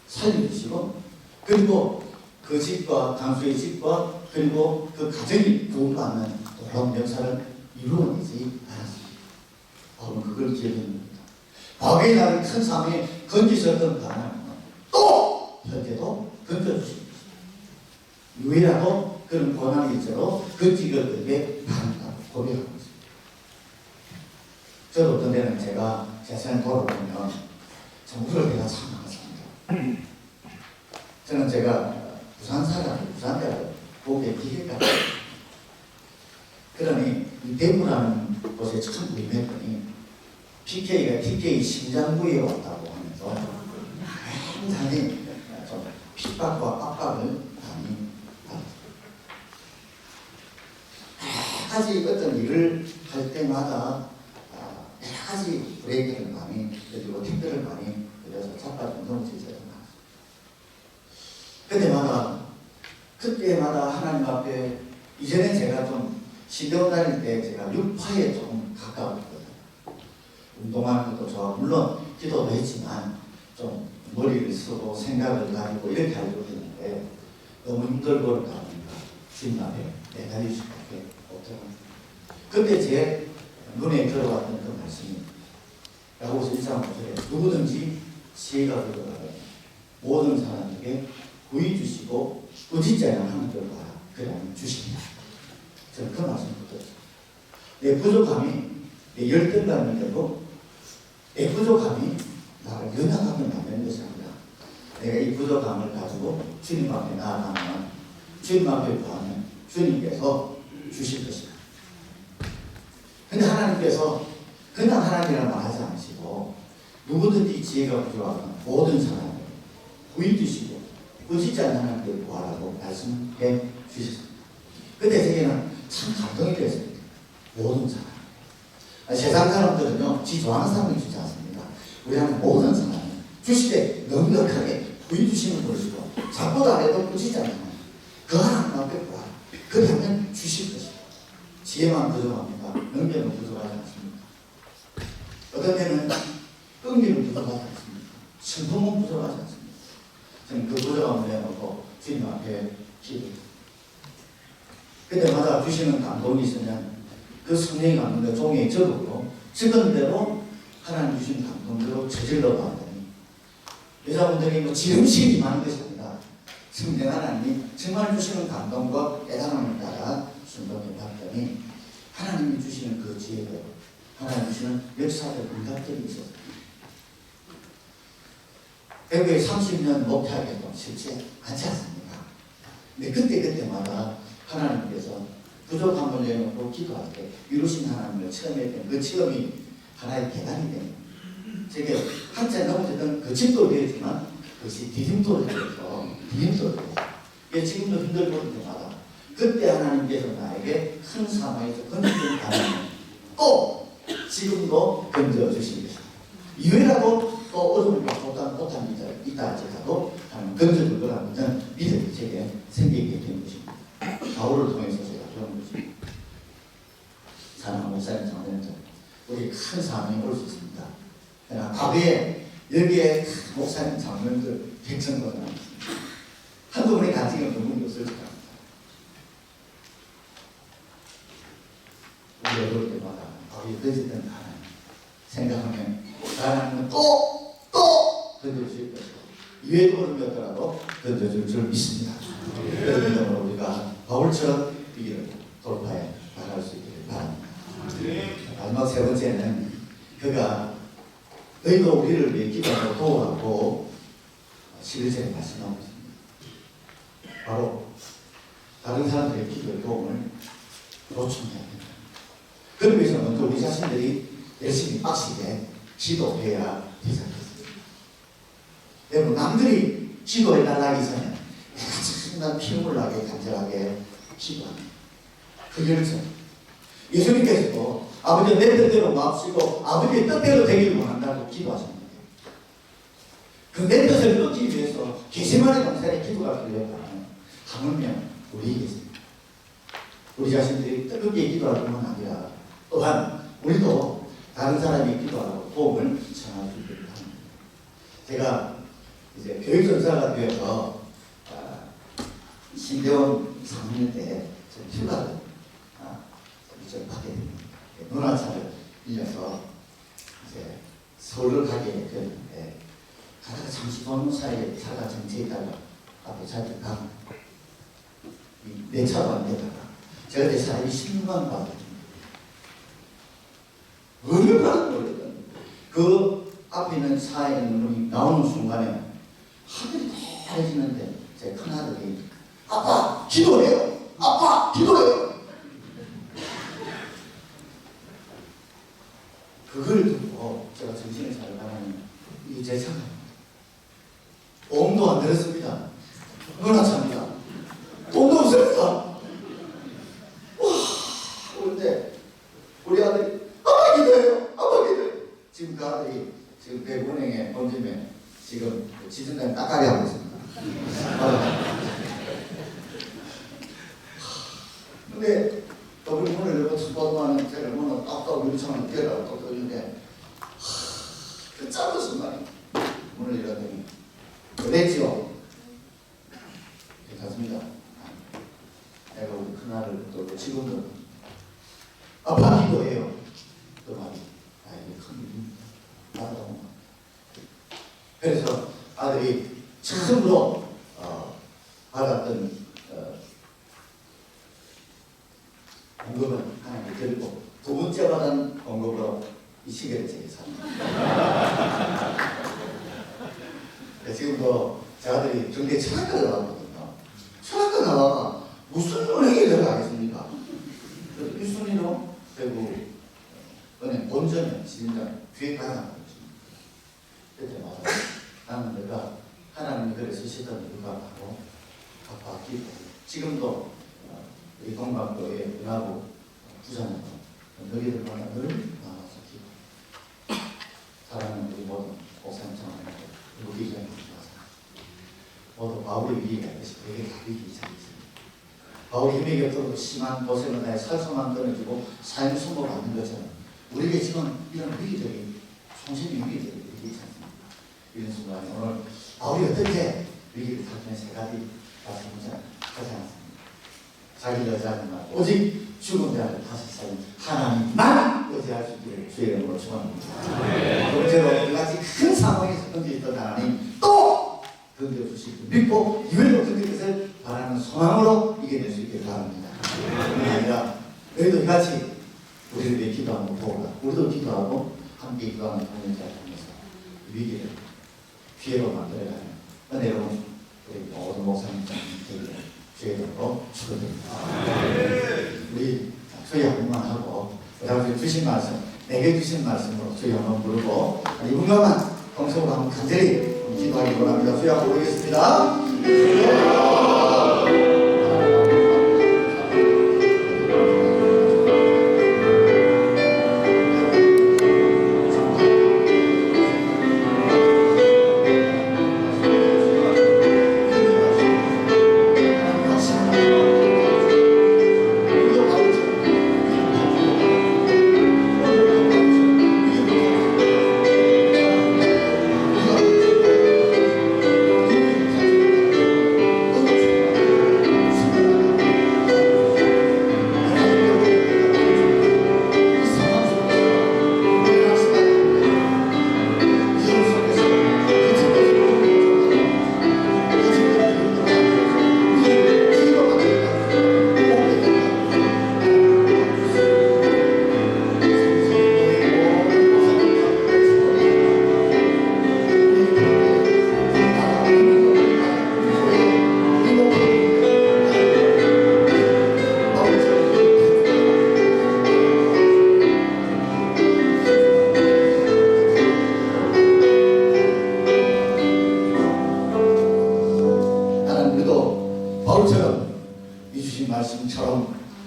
살려주시고 그리고 그 집과 당수의 집과 그리고 그 가정이 구원받는 놀라운 역사를 이루어내지 않았습니다. 바울은 그걸 기억합니다. 바울의 나를 큰 상황에 건지셨던 하나님은 또 현재도 건져주십니다. 유일하고 그런 고난의 일자로 건지거들에게 바란다고 고백하고 있습니다. 저도 어떤 때는 제가 제 생을 돌아보면 참 울을 때가 참 많습니다. 저는 제가 부산 사람을 보기에 기계가 그러니 이 대구라는 곳에 처음 구입했더니 PK가 TK 심장부에 왔다고 하면서 굉장히 좀 핍박과 압박을 많이 받았습니다. 여러 가지 어떤 일을 할 때마다 여러 가지 브레이크를 많이 그리고 택배를 많이 그려서 자빠진 넘치지 그때마다 하나님 앞에 이전에 제가 좀 시대원 다닐 때 제가 육파에 좀 가까웠거든요. 운동하는 것도 좋아하고 물론 기도도 했지만 좀 머리를 쓰고 생각을 가지고 이렇게 하려고 했는데 너무 힘들고 그러니까 주님 앞에 내달릴 수밖에 없더라고요. 그때 제 눈에 들어왔던 그 말씀이 야고보서 1장 5절에 누구든지 지혜가 들어가면 모든 사람에게 구해 주시고 꾸짖지 않는 하나님을 봐라. 그러면 주십니다. 저는 그 말씀을 붙었죠. 내 부족함이 내 열등감이 되고 내 부족함이 나를 연약하게 만드는 것이 아니라 내가 이 부족함을 가지고 주님 앞에 나아가면 주님 앞에 구하면 주님께서 주실 것이다. 근데 하나님께서 그냥 하나님이라고 말하지 않으시고 누구든지 지혜가 부족하면 모든 사람을 구해 주시고 꾸짖지 않는 하나님께 구하라고 말씀해 주셨습니다. 그때 제게는 참 감동이 되었습니다. 모든 사람. 세상 사람들은요, 지 좋아하는 사람을 주지 않습니다. 우리는 모든 사람을 주시되 넉넉하게 구해 주시는 것이고 자꾸도 안 해도 꾸짖지 않는 그 하나님 앞에 구하라. 그러면 주실 것이다. 지혜만 부족합니다. 능력은 부족하지 않습니다. 어떤 때는 끈기는 부족하지 않습니다. 성품은 부족하지 않습니다. 저는 그 부족함을 내놓고 주님 앞에 기도합니다. 그때마다 주시는 감동이 있으면 그 성령의 감동도 종이에 적었고 적은 대로 하나님 주신 감동대로 저질러 봤더니 여자분들이 뭐 지름신이 많은 것이 아니라 성령 하나님이 정말 주시는 감동과 깨달음을 따라 순종해 봤더니 하나님이 주시는 그 지혜대로 하나님 주시는 역사들 응답들이 있었습니다. 대구에 30년 목회하기도 쉽지 않지 않습니까? 근데 그때마다 하나님께서 부족함을 내놓고 기도할 때 이루신 하나님을 처음 했던 그 체험이 하나의 계단이 됩니다. 제게 한참 넘어졌던 그 집도 되었지만 그것이 디딤돌이 되어서 디딤돌이 되어서 지금도 힘들고 있는 때마다 그때 하나님께서 나에게 큰 사망에서 건져준 하나님 또 지금도 건져주십니다. 이외라도 또 어려움과 못한 일이 있다 할지라도 하나님 건져줄 거라는 저는 믿음이 제게 생기게 된 것입니다. 바울을 통해서 제가 배운 것입니다. 사랑하는 목사님 장로님들 우리 큰 사명이 올 수 있습니다. 그러나 과거에 여기에 목사님 장로님들 100천 번 남았습니다. 한두 분의 간증이 어려울 때마다 어디든 하나님 생각하면 하나님은 또 던져주실 것이고 이외에도 어려움이 없더라도 던져줄 줄 믿습니다. 그래서 우리가 바울처럼 이 길을 돌파해 나갈 수 있기를 바랍니다. 마지막 세 번째는 그가 너희도 우리를 위해 기도하고 도우라고 11절에 말씀하고 있습니다. 바로 다른 사람들의 기도의 도움을 요청해야 된다. 그러기 위해서 먼저 우리 자신들이 열심히 빡시게 기도해야 되지 않겠습니까? 여러분 남들이 기도해달라 하기 전에 내가 정말 피눈물 나게 간절하게 기도합니다. 그 열정. 예수님께서도 아버지 내 뜻대로 마음쓰고 아버지의 뜻대로 되기를 원한다고 기도하셨는데 그 내 뜻을 얻기 위해서 게세마네 동산의 기도가 필요했다면 하물며 우리에게습니다. 우리 자신들이 뜨겁게 기도할 뿐만 아니라 또한 우리도 다른 사람이 기도하고 도움을 청할 수 있도록 합니다. 제가 이제 교육전사가 되어서 신대원 3학년 때 휴가를 받게 됩니다. 문화차를 빌려서 이제 서울을 가게 되었는데 가다가 잠시 도는 사이에 차가 정체했다가 앞에 차를 가고 내 차도 안 되다가 제가 내 사람이 10만 받았습니다. 얼마나 놀랐던 그 앞에 있는 차에 눈이 나오는 순간에 하늘이 하얘지는데 제 큰아들이 아빠 기도해요. 아빠 기도해요. 그걸 듣고 제가 정신을 차려가면 이게 제 생각입니다. 옴도 안 들었습니다. 누나 차입니다. 돈도 없습니다. 와, 그런데 우리 아들이 아빠 기도해요. 아빠 기도해요. 지금 그 아들이 지금 대구은행에 본점에 지금 지점장 따까리 하고 있습니다. 근데 더블 문을 열고 첫번만은 제가 문을 딱딱 유리창을 열라고 또 떠있는데 그 짧은 순간에 문을 열었더니 그랬지요. 괜찮습니다. 내가 우리 큰아들 또 지금도 아빠 기도해요. 그 말이 이게 큰 일입니다. 나도 그래서 아들이 처음으로 받았던 공급은 하나님이 드리고 두 번째 받은 공급으로 이 시계를 제게 삽니다. 지금도 제 아들이 경대 철학과를 나왔거든요. 철학과 나와가 무슨 은행에 들어가겠습니까? 그래서 1순위로 대구 은행 본점에 지점장 뒤에 가장 그때마다 나는 내가 하나님이 그래 쓰시던 일과하고 아빠 기도 지금도 우리 동방교회 은하부 부장으로 너희들마다 늘 나와서 기도 사랑하는 우리 모든 옥상청하고 우리 교회 모두 바울의 위기가 있듯이 그에게 답이 있지 않습니다. 바울이 힘이 곁으로 심한 고생을 다해 살수만 끊어지고 삶의 손목을 받는 것처럼 우리에게 지금 이런 위기들이 총신의 위기들이 있지 않습니까? 이런 순간에 오늘 바울이 어떻게 위기를 탈출한 세 가지 말씀을 하지 않습니다. 자기를 의지하지 말고 오직 죽은 자를 다시 살린 하나님만 의지할 수 있기를 주의 이름으로 축원합니다. 둘째로 이같이 큰 상황에서 던져있던 하나님 또 던져주시고 믿고 이외로 던질 것을 바라는 소망으로 이겨낼 수 있기를 바랍니다. 그뿐만 아니라 너희도 이같이 우리를 위해 기도하고 도우라. 우리도 기도하고 함께 기도하는 동행자를 통해서 위기를 기회로 만들어가는 은혜로운 우리 모든 목사님들 되기를 주의 이름으로 축원드립니다. 우리 주의 한번만 하고 그다음에 주신 말씀 내게 주신 말씀으로 주의 한번 부르고 이분만만 동성으로 한번 간절히 기도하기 원합니다. 주의 한번 부르겠습니다.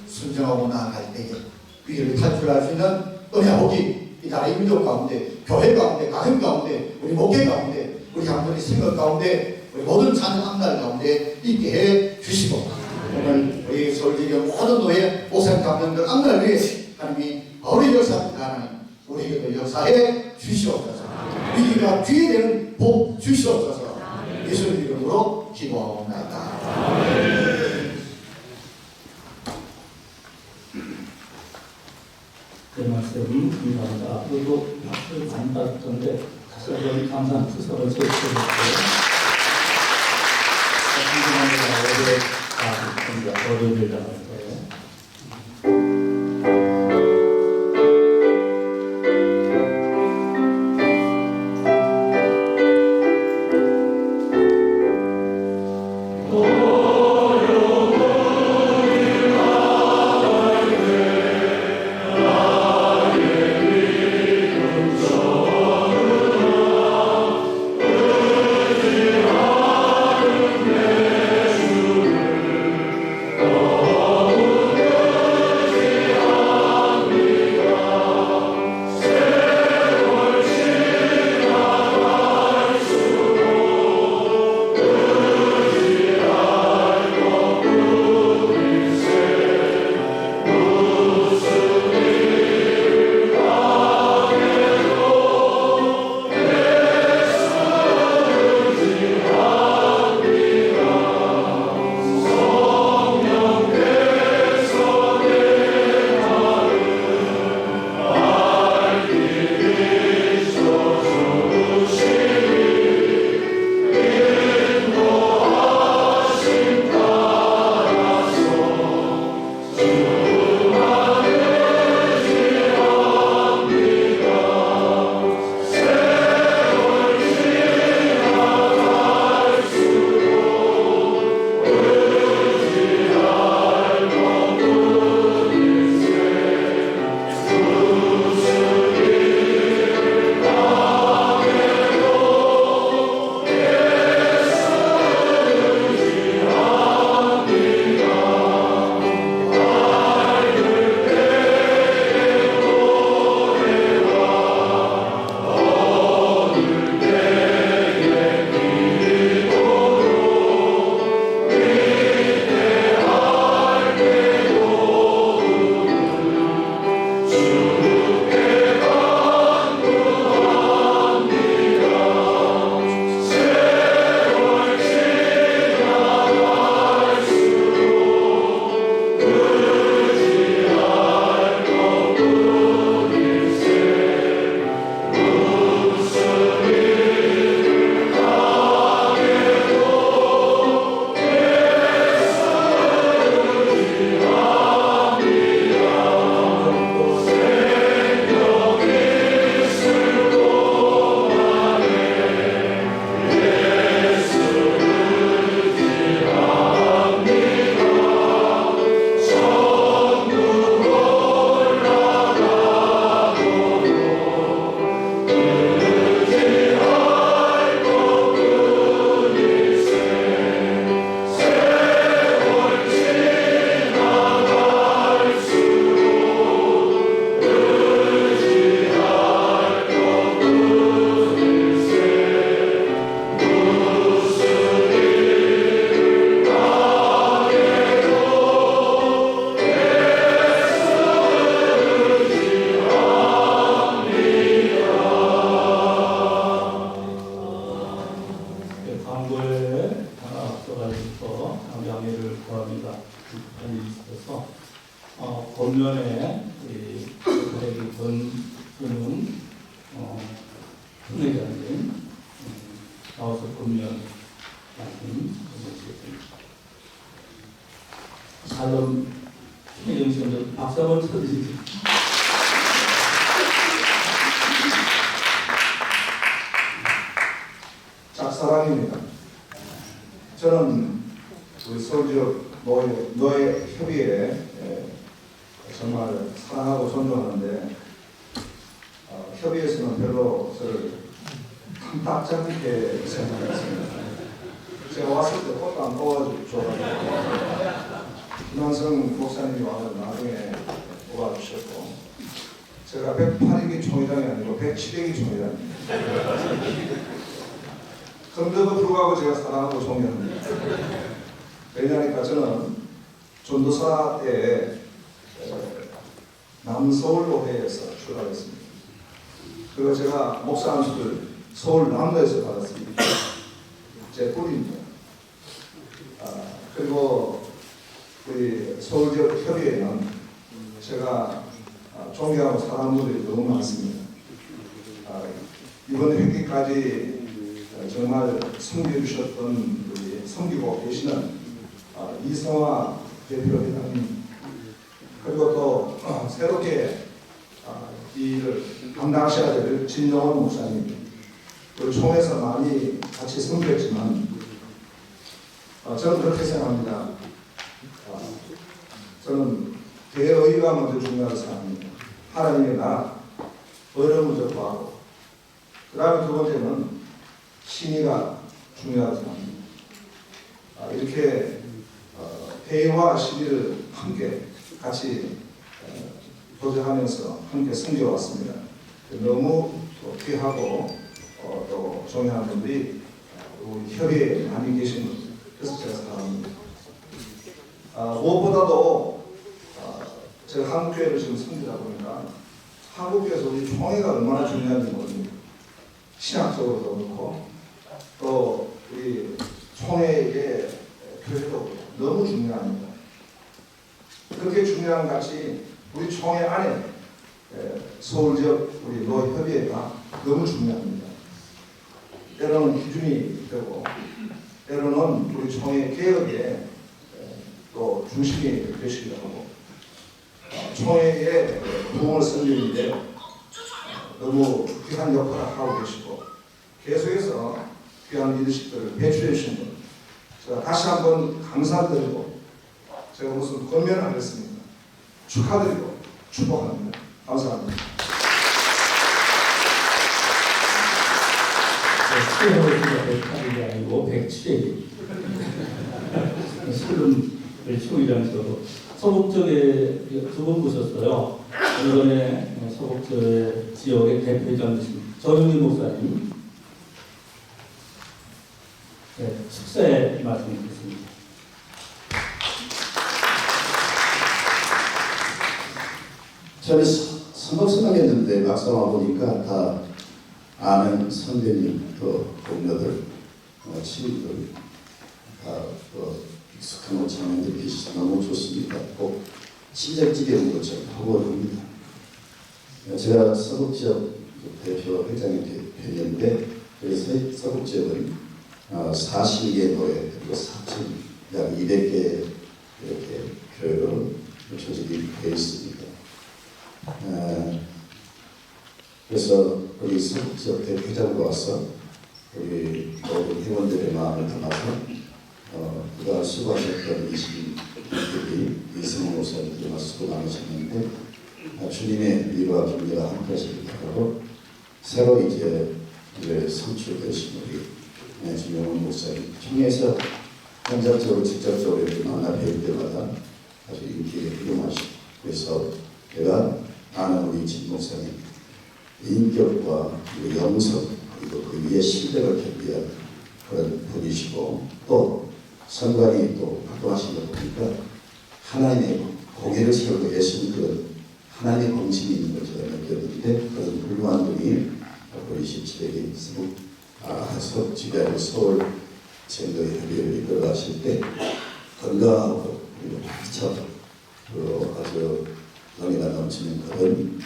순정하고 나아갈 때에 위기를 탈출할 수 있는 은혜와 복이 이 나라의 민족 가운데, 교회 가운데, 가정 가운데, 우리 목회 가운데, 우리 장로의 생각 가운데, 우리 모든 자녀 앞날 가운데 있게 해 주시고, 오늘 우리 서울지역 모든 노예 목사님 감독들 앞날 위해 하나님이 바울의 역사입니다. 하나님 우리에게도 역사해 주시옵소서. 위기가 뒤에 되는 복 주시옵소서. 예수님 이름으로 기도하옵나이다. 그 말씀 감사합니다. 앞으로도 박수를 많이 받았던데 다시 한번 감사한 수석을 제출해주세요. 감사합니다. 어려움을 당할 거예요. 본면에 우리 권순웅 회장님 나와서 본면 말씀 해주시겠습니다. 샬롬 해주시면 박수 한번 쳐주시죠. 짝사랑입니다. 저는 우리 서울지역 노예 협의회 정말 사랑하고 존경하는데 협의회에서는 별로 저를 탐탁지 않게 생각했습니다. 제가 왔을 때 꽃도 안 뽑아줘가지고 김한성 목사님이 와서 나중에 뽑아주셨고 제가 108기 총회장이 아니고 107기 총회장입니다. 그런데도 불구하고 제가 사랑하고 존경합니다. 왜냐하니까 저는 전도사 때 남서울로회에서 출발했습니다. 그리고 제가 목사 안수를 서울 남도에서 받았습니다. 제 뿌리입니다. 그리고 우리 서울지역 협의회는 제가 존경하고 사랑하는 분들이 너무 많습니다. 이번 회기까지 정말 섬겨주셨던 우리 섬기고 계시는 이성화 대표회장님, 그리고 또 새롭게 이 일을 감당하셔야 될 진정원 목사님, 우리 총회에서 많이 같이 섬겼지만 저는 그렇게 생각합니다. 저는 대의가 먼저 중요하다고 생각합니다. 하나님의 나라, 의를 먼저 구하고 그 다음에 두 번째는 신의가 중요하다고 생각합니다. 이렇게 대의와 신의를 함께 같이 도전하면서 함께 섬겨왔습니다. 너무 귀하고 또 존경하는 분들이 우리 협의에 많이 계신 분, 그래서 제가 사랑합니다. 무엇보다도 제가 한국교회를 지금 섬기다 보니까 한국교회에서 우리 총회가 얼마나 중요한지 모릅니다. 신학적으로도 그렇고 또 우리 총회의 교회도 너무 중요합니다. 그렇게 중요한 같이 우리 총회 안에 서울지역 우리 노협의회가 너무 중요합니다. 때로는 기준이 되고 때로는 우리 총회 개혁의 또 중심이 되시기도 하고 총회의 부흥을 섬기는데 너무 귀한 역할을 하고 계시고 계속해서 귀한 리더십들을 배출해 주신 분, 제가 다시 한번 감사드리고 제가 무슨 권면을 하겠습니다. 축하드리고 축복합니다. 감사합니다. 수혜를 108이 아니고 107이 실은 총회장님도 서북적에 두 번 보셨어요. 이번에 서북적 지역의 대표이장 되신 전윤희 목사님 축사에 말씀드렸습니다. 저는 선거선언했는데 막상 와보니까 다 아는 선배님, 또 동료들, 친구들, 다 익숙한 장면들 계시서 너무 좋습니다. 꼭 친정집에 온 것처럼 하고 합니다. 제가 서북지역 대표 회장이 됐는데 서북지역은 40개 노예 그리고 4천 약 200개 이렇게 교회로 조직이 되어 있습니다. 그래서 우리 서북지역 대표장으로 와서 우리 모든 회원들의 마음을 담아서 그가 수고하셨던 20인들이 이승호 목사님들이 수고 많으셨는데 주님의 위로와 격려가 함께 하시길 바라고 새로 이제 선출되신 우리 진영원 목사님 총회에서 현장적으로 직접적으로 이렇게 만나 뵐 때마다 아주 인기에 훌륭하시고 그래서 제가 아는 우리 진 목사님 인격과 그 영성 그리고 그 위에 신뢰를 겸비한 그런 분이시고 또 선관이 또 활동하신 거 보니까 하나님의 공예를 세우고 계신 그런 하나님의 공심이 있는 걸 제가 느꼈는데 그런 훌륭한 분이 우리 17대기 서울지대로 서울 전도의 협의를 이끌어가실 때 건강하고 그리고 활짝 아주 영예가 넘치는 그런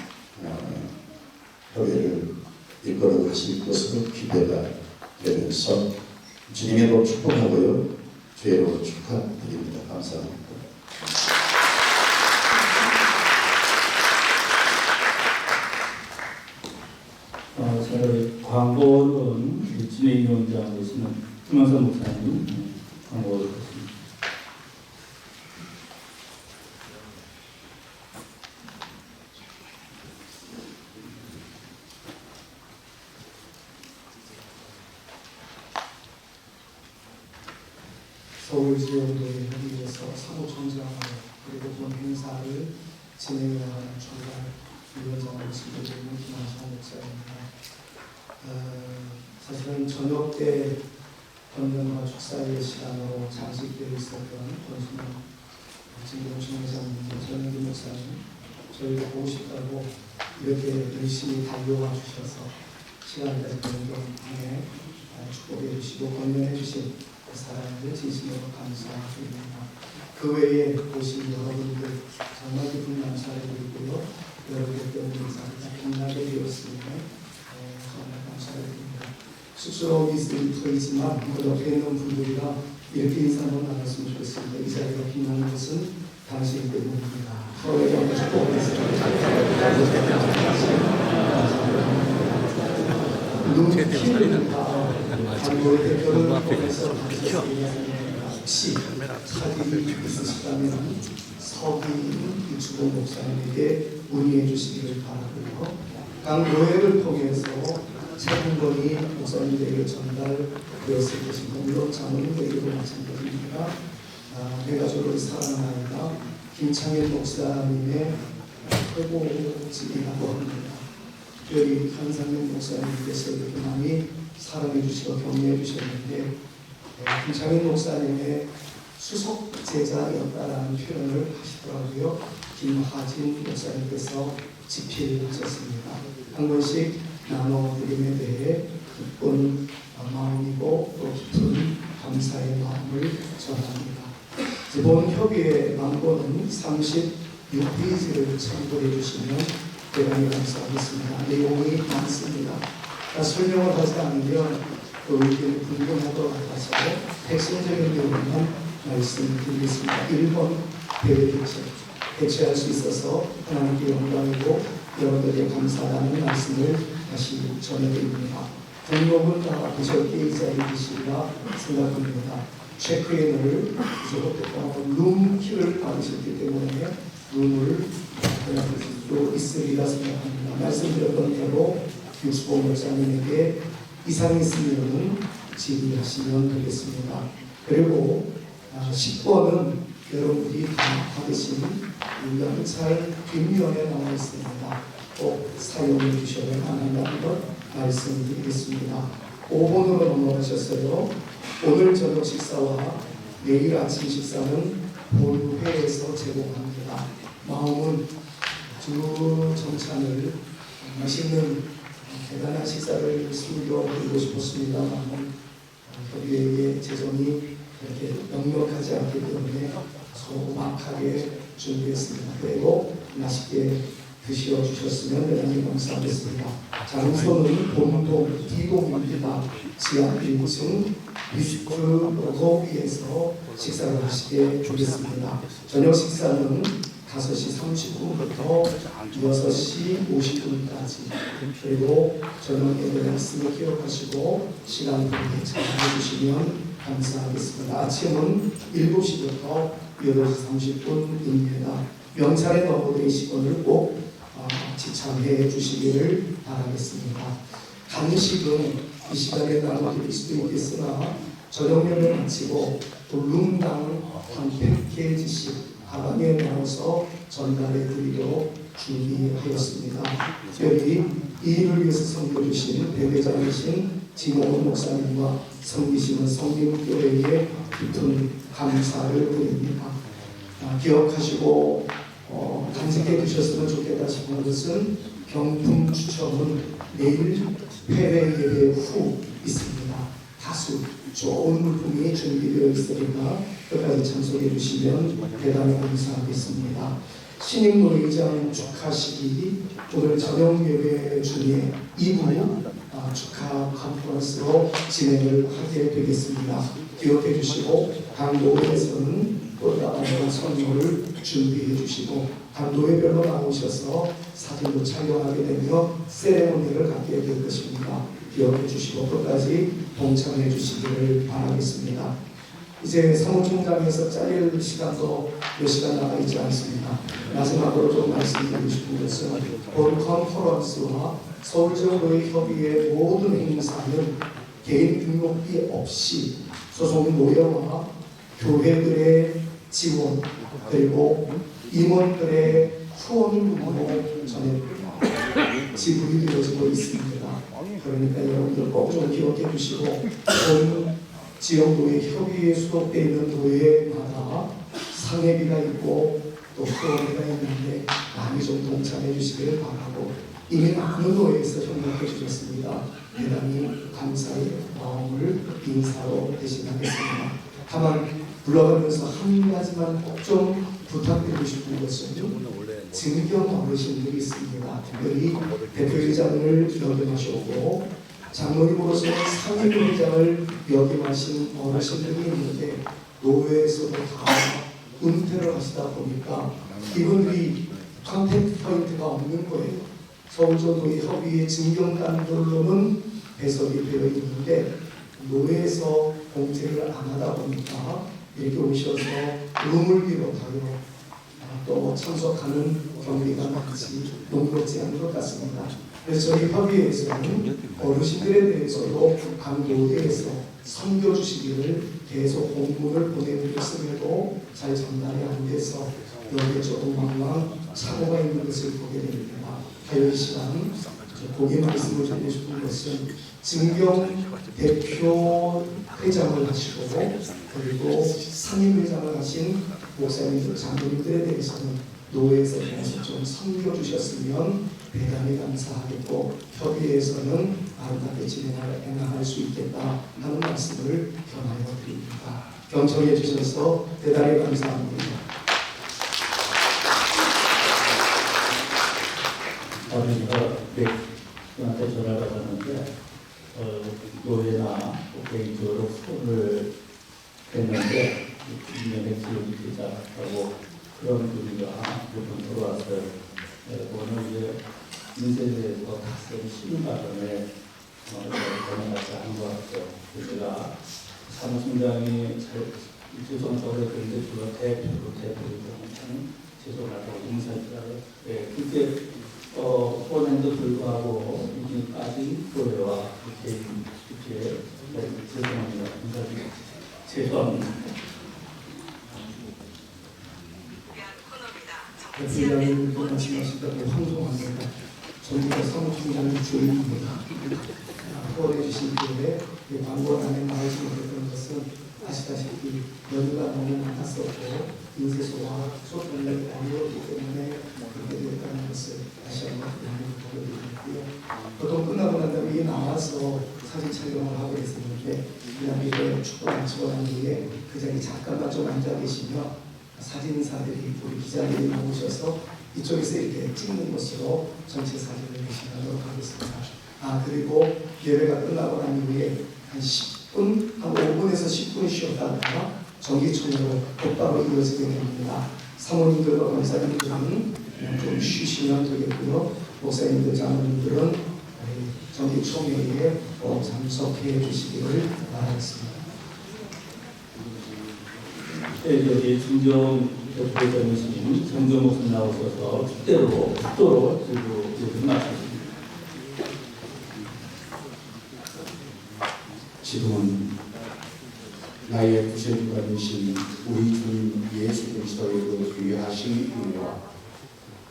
협의를 이끌어 가실 것으로 기대가 되면서 주님의로 축복하고요. 주의로 축하드립니다. 감사합니다. 저희 광고는 진행위원장 되시는 김한선 목사님 광고를 했습니다. 서울지역도에 협의해서 사무총장을 그리고 본 행사를 진행해야 하는 총괄 위원장으로 지내고 있는 김한찬 목사입니다. 사실은 저녁 때 건면과 축사의 시간으로 장식되어 있었던 권순영 진경춘 회장님, 전영기 목사님, 저희가 보고 싶다고 이렇게 열심히 달려와 주셔서 시간까지 변경에 축복해 주시고 건면해 주신 그 사랑을 진심으로 감사드립니다. 그 외에 오신 여러분들 정말 깊은 감사를 드리고요. 여러분들 때문에 인사가 빛나게 되었습니다. 정말 감사를 드립니다. 쑥스러움이 있지만 그 옆에 있는 분들이랑 이렇게 인사 한번 나눴으면 좋겠습니다. 이 자리가 빛나는 것은 당신 때문입니다. 서로에게 한번 축복하겠습니다. 눈길을 단골 대표를 통해서 혹시 사진이 있으시다면 서기인 유추봉 목사님에게 문의해 주시기를 바라고요. 각 노예를 통해서 차분권이 목사님에게 전달되었을 것입니다. 물론 장로님에게도 마찬가지입니다. 내가 저를 사랑하나이다. 김창현 목사님의 회고집이라고 합니다. 특별히 한상현 목사님께서 이렇게 많이 사랑해 주시고 격려해 주셨는데 김창현 목사님의 수석 제자였다라는 표현을 하시더라고요. 김하진 목사님께서 집필하셨습니다. 한 번씩 나눠드림에 대해 기쁜 마음이고 또 깊은 감사의 마음을 전합니다. 이번 협의의 망고는 36페이지를 참고해 주시면 대단히 감사하겠습니다. 내용이 많습니다. 설명을 하지 않으면 그 의견이 불분할 것 같아서 핵심적인 내용만 말씀드리겠습니다. 1번 대외 대체할 수 있어서 하나님께 영광이고 여러분들에게 감사하다는 말씀을 다시 전해드립니다. 등록은 다 보셨기에 이 자리에 계시리라 생각합니다. 체크인을 이제부터 룸키를 받으셨기 때문에 룸을 또 있으리라 생각합니다. 말씀드렸던 대로 유수봉 목사님에게 이상이 있으면 질의하시면 되겠습니다. 그리고 10번은 여러분들이 다 받으신 연찰 뒷면에 나와 있습니다. 꼭 사용해 주셔야 한다는 것 말씀드리겠습니다. 5번으로 넘어가셨어요. 오늘 저녁 식사와 내일 아침 식사는 본회에서 제공합니다. 마음은 주 정찬을 맛있는 대단한 식사를 숨겨드리고 싶었습니다만 협의회의 재정이 이렇게 넉넉하지 않기 때문에 소막하게 준비했습니다. 그리고 맛있게 드시어 주셨으면 대단히 감사하겠습니다. 장소는 본동 D동입니다. 지하 1층 리스트 로비에서 식사를 하시게 되겠습니다. 저녁 식사는 5시 30분부터 6시 50분까지 그리고 저녁에 말씀을 기억하시고 시간표에 참여해 주시면 감사하겠습니다. 아침은 7시부터 8시 30분입니다. 명찰에 넘어드리시고는 꼭 지참해 주시기를 바라겠습니다. 간식은 이 시간에 나눠드릴 수도 있겠으나 저녁면을 마치고 또 룸당 한 100개씩 가방에 넣어서 전달해 드리려 준비하였습니다. 특별히 이 일을 위해서 섬겨주신 대회장이신 진홍원 목사님과 섬기시는 성림교회에 깊은 감사를 드립니다. 기억하시고 간직해 주셨으면 좋겠다 싶은 것은 경품 추첨은 내일 회외 예배 후 있습니다. 다수 좋은 물품이 준비되어 있으니까 끝까지 참석해 주시면 대단히 감사하겠습니다. 신임 노회장 축하식이 오늘 저녁 예배 중에 2부 축하 컨퍼런스로 진행을 하게 되겠습니다. 기억해 주시고 각 노회에서는 또 다른 선물을 준비해 주시고 각 노회별로 나오셔서 사진도 촬영하게 되며 세레모니를 갖게 될 것입니다. 기억해 주시고 끝까지 동참해 주시기를 바라겠습니다. 이제 사무총장에서 잘릴 시간도 몇 시간 남아 있지 않습니다. 마지막으로 좀 말씀드리고 싶은 것은 본 컨퍼런스와 서울지역노회 협의회 모든 행사는 개인 등록비 없이 소속 노회와 교회들의 지원 그리고 임원들의 후원금으로 전에 지불이 되어지고 있습니다. 그러니까 여러분들 꼭 좀 기억해 주시고 본 지역노예 협의회에 수록되어 있는 노예마다 상회비가 있고 또 후원비가 있는데 많이 좀 동참해 주시기를 바라고 이미 많은 노예에서 협력해 주셨습니다. 대단히 감사의 마음을 인사로 대신하겠습니다. 다만 불러가면서 한 가지만 꼭 좀 부탁드리고 싶은 것은 증경 어르신들이 있습니다. 특별히 대표회장을 역임하셨고 장로님으로서는 상임회장을 역임하신 어르신들이 있는데 노회에서도 다 은퇴를 하시다 보니까 이분들이 컨택트 포인트가 없는 거예요. 서울전노예 협의회 증경단들로는 배석이 되어 있는데 노회에서 공제를 안 하다 보니까 이렇게 오셔서 룸을 비롯하여 또 참석하는 경비가 많지 녹록지 않은 것 같습니다. 그래서 저희 협의회에서는 어르신들에 대해서도 각 노예에서 섬겨주시기를 계속 공문을 보내드렸음에도 잘 전달이 안 돼서 여기에 조금 막막 착오가 있는 것을 보게 됩니다. 이 시간 고개 말씀을 드리고 싶은 것은 증경 대표 회장을 하시고 그리고 상임회장을 하신 목사님들, 장로님들에 대해서는 노회에서 계속 좀 섬겨주셨으면 대단히 감사하겠고 협의회에서는 아름답게 진행할 수 있겠다 하는 말씀을 견하여 드립니다. 경청해 주셔서 대단히 감사합니다. 어머니가 저한테 전화를 받았는데 노예나 개인적으로 후원을 했는데 인연의 기록이 되지 않았다고 그런 분위기가 몇번 들어왔어요. 오늘 이제 인생에 대해서 낯선 신과정에 전화같이 한 것 같아요. 제가 사무총장이 죄송하다고 했는데 주로 대표로 하는 죄송하다고 인사드려요. 그때 후원에도 불구하고 이렇게 빠진 교회와 이렇게 죄송합니다. 죄송합니다. 대표장님 말씀하시다고 황송합니다. 전부가 사무총장의 주인입니다. 후원해 주신 교회 광고란에 말씀드렸던 것은 아시다시피 연휴가 너무 많았었고 인쇄소와 소통이 어려웠기 때문에 그렇게 되었다는 것을 다시 한번 보여드리고요. 보통 끝나고 난 다음에 나와서 사진 촬영을 하고 있었는데 그냥 이제 축구 마치고 난 뒤에 그 자리에 잠깐만 좀 앉아 계시며 사진사들이 우리 기자들이 나오셔서 이쪽에서 이렇게 찍는 것으로 전체 사진을 대신하도록 하겠습니다. 그리고 예배가 끝나고 난 이후에 한 10분, 한 5분에서 10분 쉬었다가 정기총회로 곧바로 이어지게 됩니다. 사모님들과 권사님들은 좀 쉬시면 되겠고요. 목사님들, 장로님들은 정기총회에 참석해 주시기를 바라겠습니다. 여기 중정 대표장이신 정정 목사 나오셔서 축도로 그리고 말씀하십니다. 지금은 나의 구세주가 되신 우리 주님 예수 그리스도의 그 귀하신 은혜와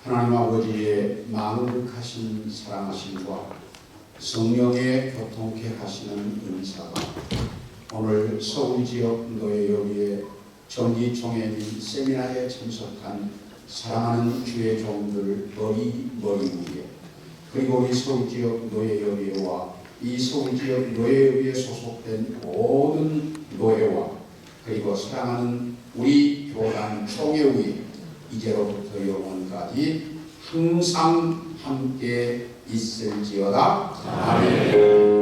하나님 아버지의 만극하신 사랑하심과 성령의 교통케 하시는 은사가 오늘 서울지역 노예협의회 정기총회인 세미나에 참석한 사랑하는 주의 종들 머리 위에 그리고 우리 서울지역 노예협의회와 이 서울지역 노예협의회에 소속된 모든 노예와 그리고 사랑하는 우리 교단 총회 위에 이제로부터 영원까지 항상 함께 있을지어다. 아멘.